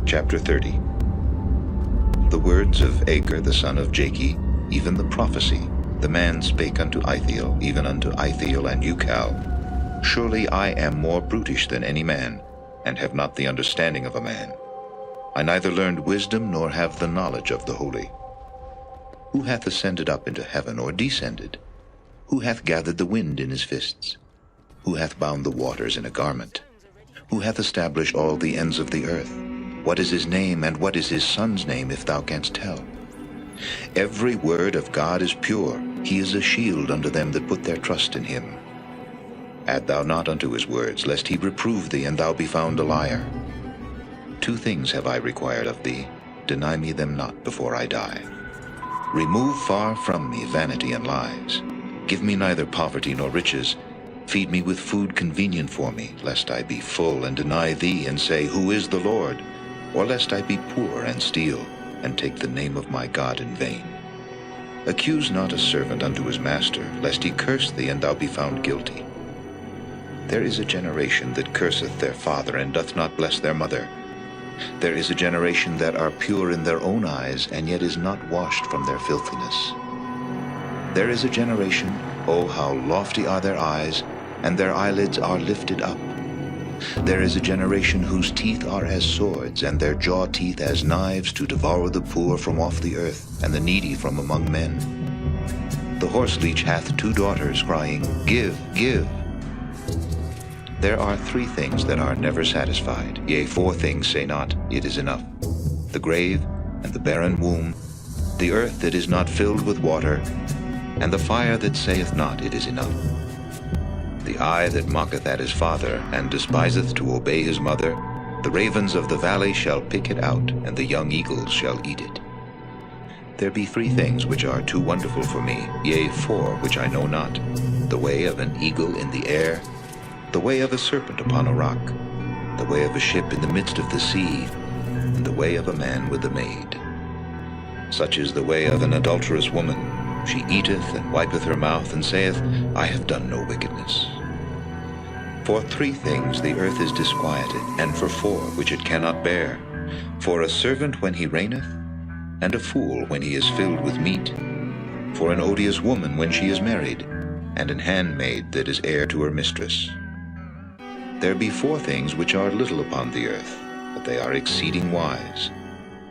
Chapter 30. The words of Agur the son of Jakeh, even the prophecy, the man spake unto Ithiel, even unto Ithiel and Ucal, Surely I am more brutish than any man, and have not the understanding of a man. I neither learned wisdom nor have the knowledge of the holy. Who hath ascended up into heaven, or descended? Who hath gathered the wind in his fists? Who hath bound the waters in a garment? Who hath established all the ends of the earth? What is his name, and what is his son's name, if thou canst tell? Every word of God is pure. He is a shield unto them that put their trust in him. Add thou not unto his words, lest he reprove thee, and thou be found a liar. 2 things have I required of thee. Deny me them not before I die. Remove far from me vanity and lies. Give me neither poverty nor riches. Feed me with food convenient for me, lest I be full and deny thee, and say, Who is the Lord? Or lest I be poor and steal, and take the name of my God in vain. Accuse not a servant unto his master, lest he curse thee, and thou be found guilty. There is a generation that curseth their father, and doth not bless their mother. There is a generation that are pure in their own eyes, and yet is not washed from their filthiness. There is a generation, O how lofty are their eyes, and their eyelids are lifted up. There is a generation whose teeth are as swords, and their jaw teeth as knives, to devour the poor from off the earth, and the needy from among men. The horseleech hath 2 daughters, crying, Give, give. There are 3 things that are never satisfied, yea, 4 things say not, It is enough: the grave, and the barren womb, the earth that is not filled with water, and the fire that saith not, It is enough. The eye that mocketh at his father, and despiseth to obey his mother, the ravens of the valley shall pick it out, and the young eagles shall eat it. There be 3 things which are too wonderful for me, yea, 4 which I know not: the way of an eagle in the air, the way of a serpent upon a rock, the way of a ship in the midst of the sea, and the way of a man with a maid. Such is the way of an adulterous woman. She eateth and wipeth her mouth, and saith, I have done no wickedness. For 3 things the earth is disquieted, and for 4 which it cannot bear: for a servant when he reigneth, and a fool when he is filled with meat; for an odious woman when she is married, and an handmaid that is heir to her mistress. There be 4 things which are little upon the earth, but they are exceeding wise.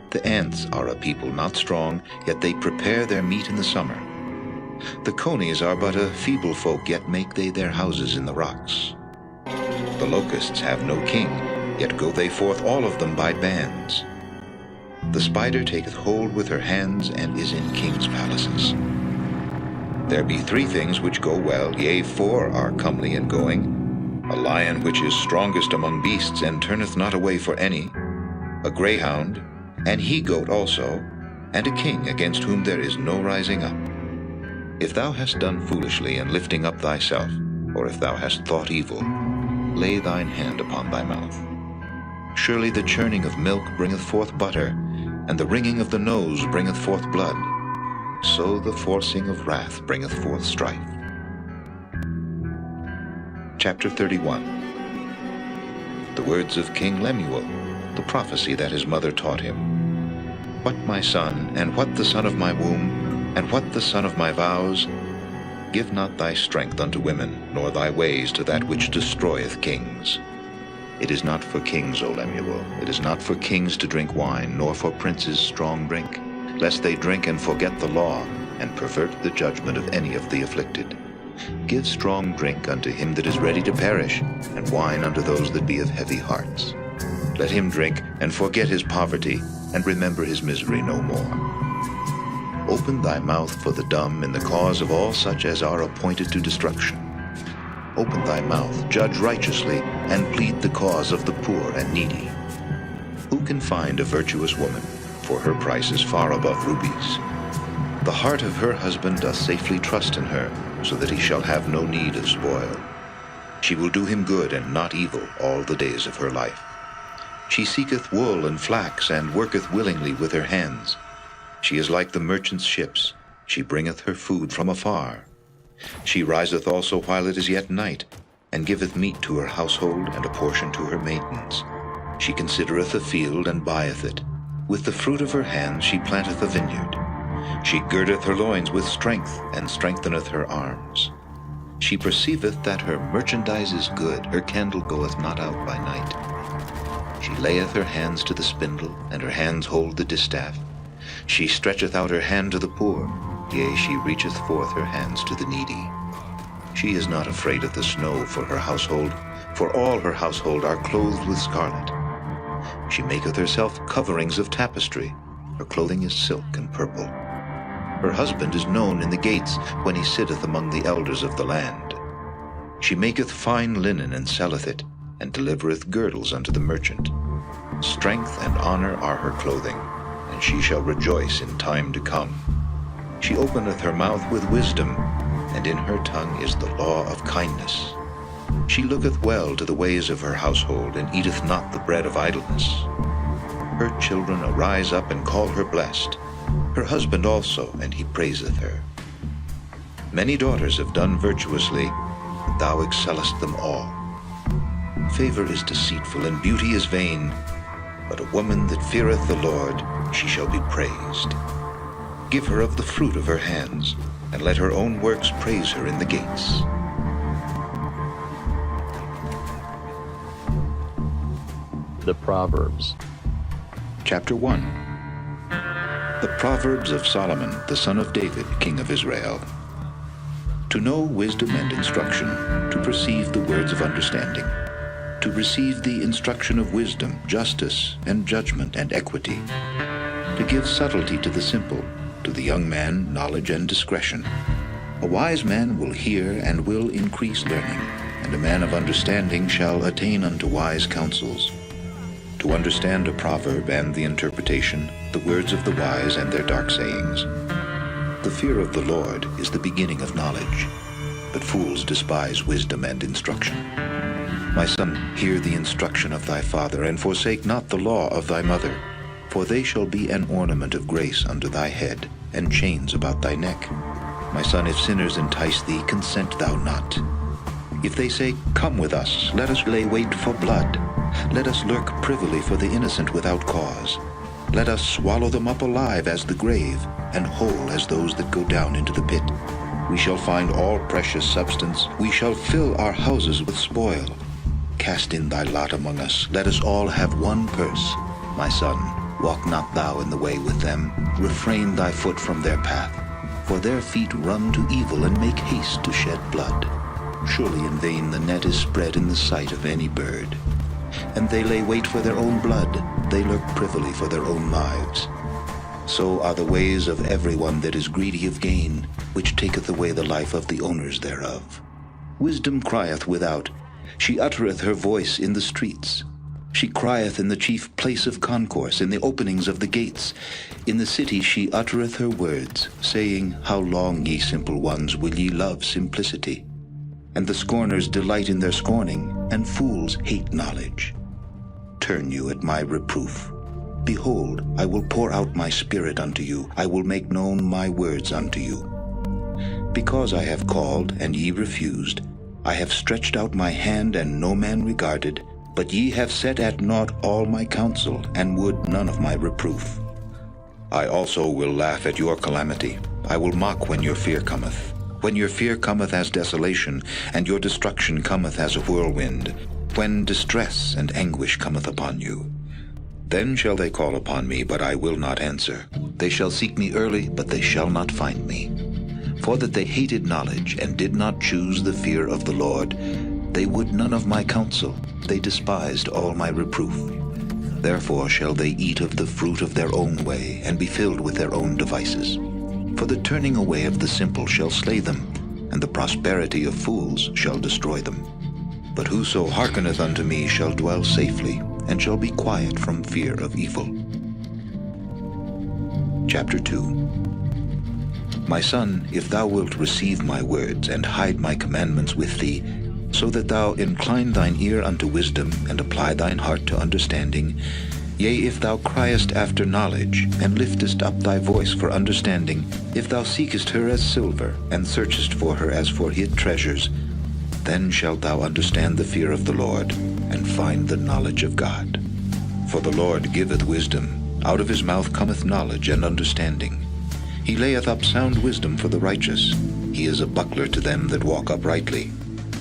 The ants are a people not strong, yet they prepare their meat in the summer. The conies are but a feeble folk, yet make they their houses in the rocks. The locusts have no king, yet go they forth all of them by bands. The spider taketh hold with her hands, and is in kings' palaces. There be 3 things which go well, yea, 4 are comely in going: a lion which is strongest among beasts, and turneth not away for any; a greyhound, an he-goat also, and a king against whom there is no rising up. If thou hast done foolishly in lifting up thyself, or if thou hast thought evil, lay thine hand upon thy mouth. Surely the churning of milk bringeth forth butter, and the wringing of the nose bringeth forth blood. So the forcing of wrath bringeth forth strife. Chapter 31. The words of King Lemuel, the prophecy that his mother taught him. What, my son, and what the son of my womb, and what the son of my vows? Give not thy strength unto women, nor thy ways to that which destroyeth kings. It is not for kings, O Lemuel, it is not for kings to drink wine, nor for princes strong drink, lest they drink and forget the law, and pervert the judgment of any of the afflicted. Give strong drink unto him that is ready to perish, and wine unto those that be of heavy hearts. Let him drink, and forget his poverty, and remember his misery no more. Open thy mouth for the dumb in the cause of all such as are appointed to destruction. Open thy mouth, judge righteously, and plead the cause of the poor and needy. Who can find a virtuous woman? For her price is far above rubies. The heart of her husband doth safely trust in her, so that he shall have no need of spoil. She will do him good and not evil all the days of her life. She seeketh wool and flax, and worketh willingly with her hands. She is like the merchant's ships. She bringeth her food from afar. She riseth also while it is yet night, and giveth meat to her household, and a portion to her maidens. She considereth a field, and buyeth it. With the fruit of her hands she planteth a vineyard. She girdeth her loins with strength, and strengtheneth her arms. She perceiveth that her merchandise is good, her candle goeth not out by night. She layeth her hands to the spindle, and her hands hold the distaff. She stretcheth out her hand to the poor, yea, she reacheth forth her hands to the needy. She is not afraid of the snow for her household, for all her household are clothed with scarlet. She maketh herself coverings of tapestry, her clothing is silk and purple. Her husband is known in the gates, when he sitteth among the elders of the land. She maketh fine linen and selleth it, and delivereth girdles unto the merchant. Strength and honor are her clothing, and she shall rejoice in time to come. She openeth her mouth with wisdom, and in her tongue is the law of kindness. She looketh well to the ways of her household, and eateth not the bread of idleness. Her children arise up and call her blessed, her husband also, and he praiseth her. Many daughters have done virtuously, but thou excellest them all. Favor is deceitful, and beauty is vain, but a woman that feareth the Lord, she shall be praised. Give her of the fruit of her hands, and let her own works praise her in the gates. The Proverbs. Chapter 1. The Proverbs of Solomon, the son of David, king of Israel. To know wisdom and instruction, to perceive the words of understanding, to receive the instruction of wisdom, justice, and judgment, and equity, to give subtlety to the simple, to the young man knowledge and discretion. A wise man will hear and will increase learning, and a man of understanding shall attain unto wise counsels. To understand a proverb and the interpretation, the words of the wise and their dark sayings. The fear of the Lord is the beginning of knowledge, but fools despise wisdom and instruction. My son, hear the instruction of thy father, and forsake not the law of thy mother, for they shall be an ornament of grace unto thy head, and chains about thy neck. My son, if sinners entice thee, consent thou not. If they say, Come with us, let us lay wait for blood. Let us lurk privily for the innocent without cause. Let us swallow them up alive as the grave, and whole as those that go down into the pit. We shall find all precious substance. We shall fill our houses with spoil. Cast in thy lot among us. Let us all have one purse. My son, walk not thou in the way with them. Refrain thy foot from their path. For their feet run to evil and make haste to shed blood. Surely in vain the net is spread in the sight of any bird. And they lay wait for their own blood, they lurk privily for their own lives. So are the ways of everyone that is greedy of gain, which taketh away the life of the owners thereof. Wisdom crieth without, she uttereth her voice in the streets. She crieth in the chief place of concourse, in the openings of the gates. In the city she uttereth her words, saying, How long, ye simple ones, will ye love simplicity? And the scorners delight in their scorning, and fools hate knowledge. Turn you at my reproof. Behold, I will pour out my spirit unto you, I will make known my words unto you. Because I have called, and ye refused, I have stretched out my hand, and no man regarded, but ye have set at naught all my counsel, and would none of my reproof. I also will laugh at your calamity. I will mock when your fear cometh. When your fear cometh as desolation, and your destruction cometh as a whirlwind, when distress and anguish cometh upon you. Then shall they call upon me, but I will not answer. They shall seek me early, but they shall not find me. For that they hated knowledge, and did not choose the fear of the Lord, they would none of my counsel, they despised all my reproof. Therefore shall they eat of the fruit of their own way, and be filled with their own devices. For the turning away of the simple shall slay them, and the prosperity of fools shall destroy them. But whoso hearkeneth unto me shall dwell safely, and shall be quiet from fear of evil. Chapter 2. My son, if thou wilt receive my words, and hide my commandments with thee, so that thou incline thine ear unto wisdom, and apply thine heart to understanding, yea, if thou criest after knowledge, and liftest up thy voice for understanding, if thou seekest her as silver, and searchest for her as for hid treasures, then shalt thou understand the fear of the Lord, and find the knowledge of God. For the Lord giveth wisdom, out of his mouth cometh knowledge and understanding. He layeth up sound wisdom for the righteous. He is a buckler to them that walk uprightly.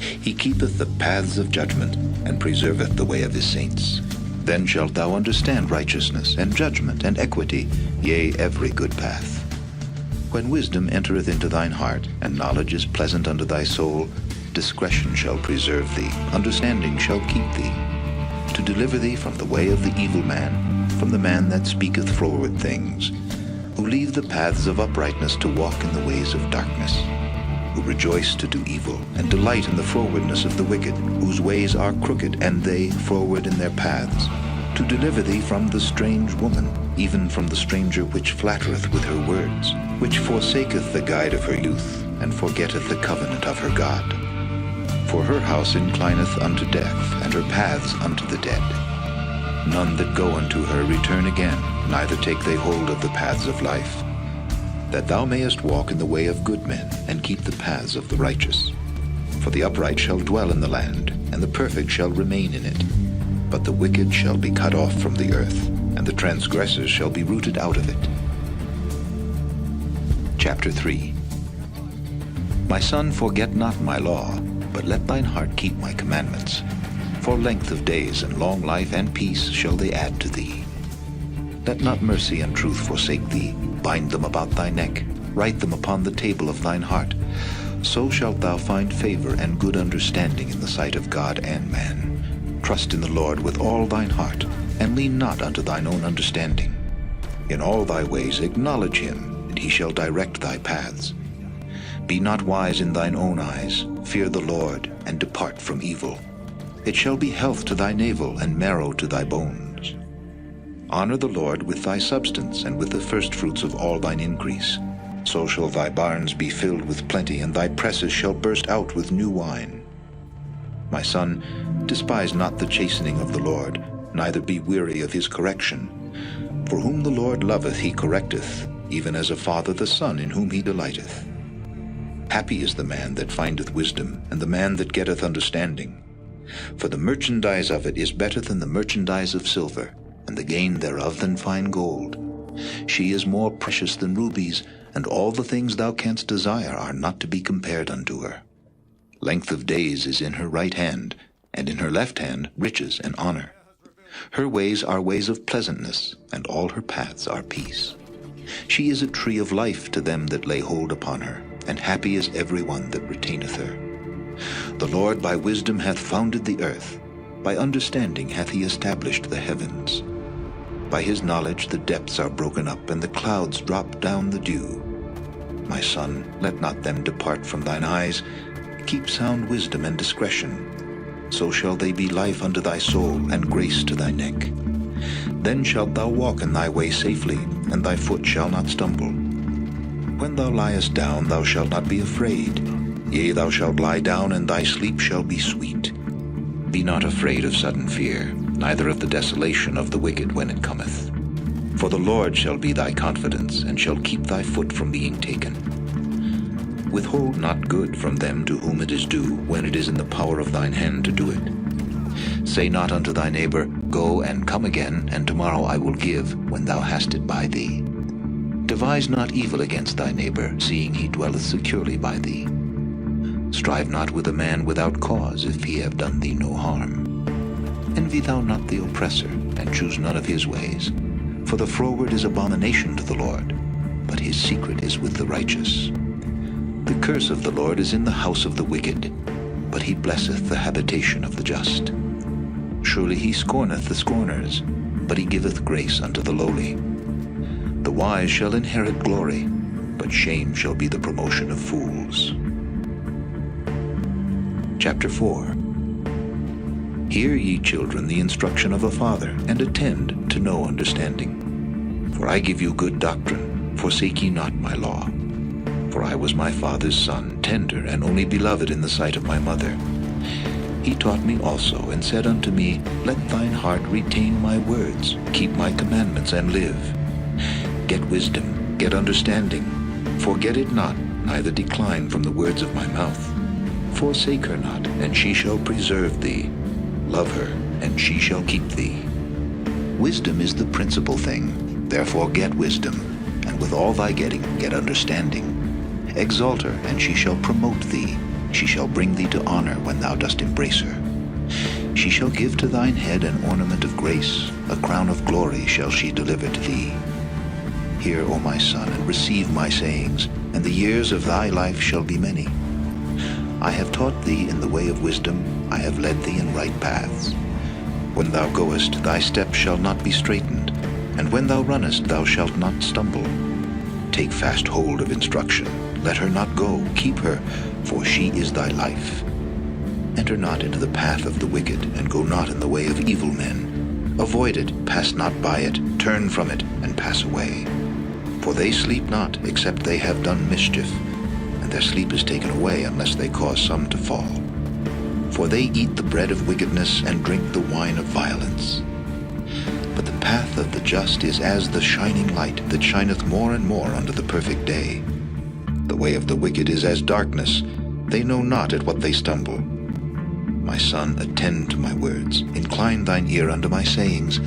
He keepeth the paths of judgment, and preserveth the way of his saints. Then shalt thou understand righteousness, and judgment, and equity, yea, every good path. When wisdom entereth into thine heart, and knowledge is pleasant unto thy soul, discretion shall preserve thee, understanding shall keep thee, to deliver thee from the way of the evil man, from the man that speaketh froward things, who leave the paths of uprightness to walk in the ways of darkness, who rejoice to do evil, and delight in the frowardness of the wicked, whose ways are crooked, and they froward in their paths, to deliver thee from the strange woman, even from the stranger which flattereth with her words, which forsaketh the guide of her youth, and forgetteth the covenant of her God. For her house inclineth unto death, and her paths unto the dead. None that go unto her return again, neither take they hold of the paths of life. That thou mayest walk in the way of good men, and keep the paths of the righteous. For the upright shall dwell in the land, and the perfect shall remain in it. But the wicked shall be cut off from the earth, and the transgressors shall be rooted out of it. Chapter 3. My son, forget not my law, but let thine heart keep my commandments. For length of days and long life and peace shall they add to thee. Let not mercy and truth forsake thee. Bind them about thy neck. Write them upon the table of thine heart. So shalt thou find favor and good understanding in the sight of God and man. Trust in the Lord with all thine heart, and lean not unto thine own understanding. In all thy ways acknowledge him, and he shall direct thy paths. Be not wise in thine own eyes. Fear the Lord, and depart from evil. It shall be health to thy navel, and marrow to thy bones. Honor the Lord with thy substance, and with the firstfruits of all thine increase. So shall thy barns be filled with plenty, and thy presses shall burst out with new wine. My son, despise not the chastening of the Lord, neither be weary of his correction. For whom the Lord loveth he correcteth, even as a father the son in whom he delighteth. Happy is the man that findeth wisdom, and the man that getteth understanding. For the merchandise of it is better than the merchandise of silver, and the gain thereof than fine gold. She is more precious than rubies, and all the things thou canst desire are not to be compared unto her. Length of days is in her right hand, and in her left hand riches and honor. Her ways are ways of pleasantness, and all her paths are peace. She is a tree of life to them that lay hold upon her, and happy is every one that retaineth her. The Lord by wisdom hath founded the earth, by understanding hath he established the heavens. By his knowledge the depths are broken up, and the clouds drop down the dew. My son, let not them depart from thine eyes. Keep sound wisdom and discretion. So shall they be life unto thy soul, and grace to thy neck. Then shalt thou walk in thy way safely, and thy foot shall not stumble. When thou liest down, thou shalt not be afraid. Yea, thou shalt lie down, and thy sleep shall be sweet. Be not afraid of sudden fear, neither of the desolation of the wicked when it cometh. For the Lord shall be thy confidence, and shall keep thy foot from being taken. Withhold not good from them to whom it is due, when it is in the power of thine hand to do it. Say not unto thy neighbor, Go and come again, and tomorrow I will give, when thou hast it by thee. Devise not evil against thy neighbor, seeing he dwelleth securely by thee. Strive not with a man without cause, if he have done thee no harm. Envy thou not the oppressor, and choose none of his ways. For the froward is abomination to the Lord, but his secret is with the righteous. The curse of the Lord is in the house of the wicked, but he blesseth the habitation of the just. Surely he scorneth the scorners, but he giveth grace unto the lowly. The wise shall inherit glory, but shame shall be the promotion of fools. Chapter 4. Hear, ye children, the instruction of a father, and attend to know understanding. For I give you good doctrine, forsake ye not my law. For I was my father's son, tender and only beloved in the sight of my mother. He taught me also, and said unto me, Let thine heart retain my words, keep my commandments, and live. Get wisdom, get understanding. Forget it not, neither decline from the words of my mouth. Forsake her not, and she shall preserve thee. Love her, and she shall keep thee. Wisdom is the principal thing, therefore get wisdom, and with all thy getting get understanding. Exalt her, and she shall promote thee. She shall bring thee to honor when thou dost embrace her. She shall give to thine head an ornament of grace, a crown of glory shall she deliver to thee. Hear, O my son, and receive my sayings, and the years of thy life shall be many. I have taught thee in the way of wisdom, I have led thee in right paths. When thou goest, thy steps shall not be straitened, and when thou runnest, thou shalt not stumble. Take fast hold of instruction, let her not go, keep her, for she is thy life. Enter not into the path of the wicked, and go not in the way of evil men. Avoid it, pass not by it, turn from it, and pass away. For they sleep not, except they have done mischief, and their sleep is taken away unless they cause some to fall. For they eat the bread of wickedness, and drink the wine of violence. But the path of the just is as the shining light that shineth more and more unto the perfect day. The way of the wicked is as darkness, they know not at what they stumble. My son, attend to my words, incline thine ear unto my sayings.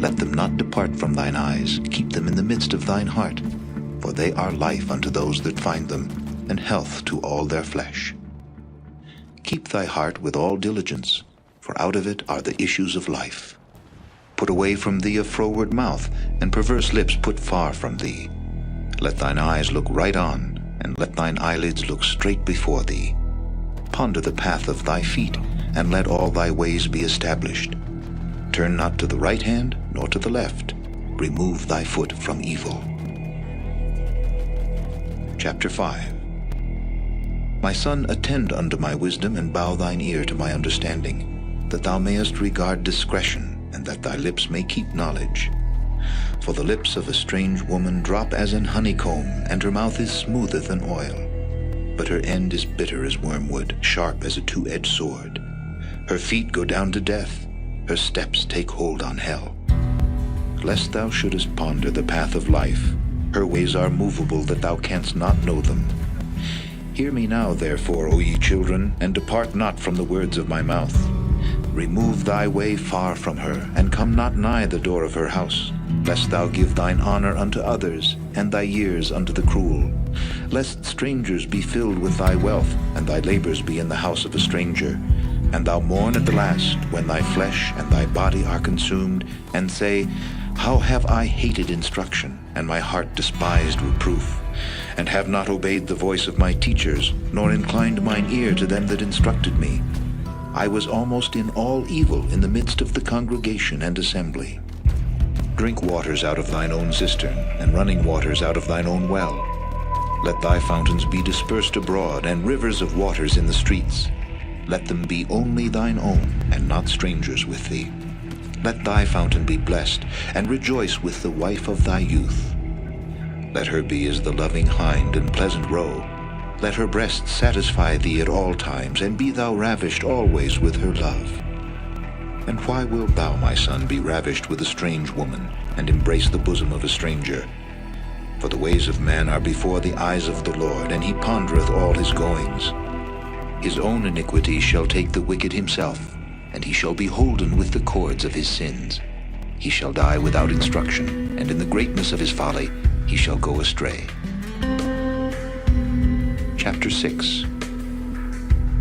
Let them not depart from thine eyes, keep them in the midst of thine heart, for they are life unto those that find them, and health to all their flesh. Keep thy heart with all diligence, for out of it are the issues of life. Put away from thee a froward mouth, and perverse lips put far from thee. Let thine eyes look right on, and let thine eyelids look straight before thee. Ponder the path of thy feet, and let all thy ways be established. Turn not to the right hand, nor to the left. Remove thy foot from evil. Chapter 5. My son, attend unto my wisdom, and bow thine ear to my understanding, that thou mayest regard discretion, and that thy lips may keep knowledge. For the lips of a strange woman drop as an honeycomb, and her mouth is smoother than oil. But her end is bitter as wormwood, sharp as a two-edged sword. Her feet go down to death, her steps take hold on hell. Lest thou shouldest ponder the path of life, her ways are movable that thou canst not know them. Hear me now, therefore, O ye children, and depart not from the words of my mouth. Remove thy way far from her, and come not nigh the door of her house, lest thou give thine honor unto others, and thy years unto the cruel. Lest strangers be filled with thy wealth, and thy labors be in the house of a stranger, and thou mourn at the last, when thy flesh and thy body are consumed, and say, How have I hated instruction, and my heart despised reproof, and have not obeyed the voice of my teachers, nor inclined mine ear to them that instructed me. I was almost in all evil in the midst of the congregation and assembly. Drink waters out of thine own cistern, and running waters out of thine own well. Let thy fountains be dispersed abroad, and rivers of waters in the streets. Let them be only thine own, and not strangers with thee. Let thy fountain be blessed, and rejoice with the wife of thy youth. Let her be as the loving hind and pleasant roe. Let her breasts satisfy thee at all times, and be thou ravished always with her love. And why wilt thou, my son, be ravished with a strange woman, and embrace the bosom of a stranger? For the ways of man are before the eyes of the Lord, and he pondereth all his goings. His own iniquity shall take the wicked himself, and he shall be holden with the cords of his sins. He shall die without instruction, and in the greatness of his folly he shall go astray. Chapter 6.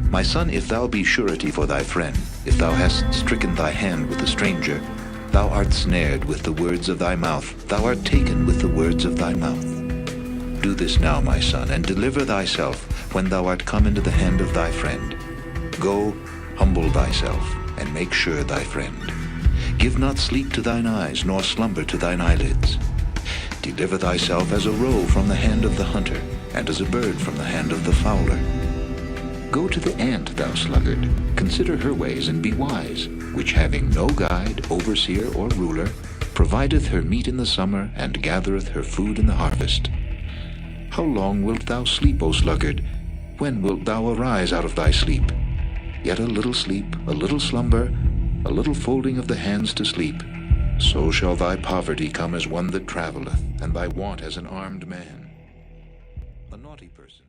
My son, if thou be surety for thy friend, if thou hast stricken thy hand with a stranger, thou art snared with the words of thy mouth, thou art taken with the words of thy mouth. Do this now, my son, and deliver thyself when thou art come into the hand of thy friend. Go, humble thyself, and make sure thy friend. Give not sleep to thine eyes, nor slumber to thine eyelids. Deliver thyself as a roe from the hand of the hunter, and as a bird from the hand of the fowler. Go to the ant, thou sluggard, consider her ways, and be wise, which having no guide, overseer, or ruler, provideth her meat in the summer, and gathereth her food in the harvest. How long wilt thou sleep, O sluggard? When wilt thou arise out of thy sleep? Yet a little sleep, a little slumber, a little folding of the hands to sleep. So shall thy poverty come as one that travelleth, and thy want as an armed man. A naughty person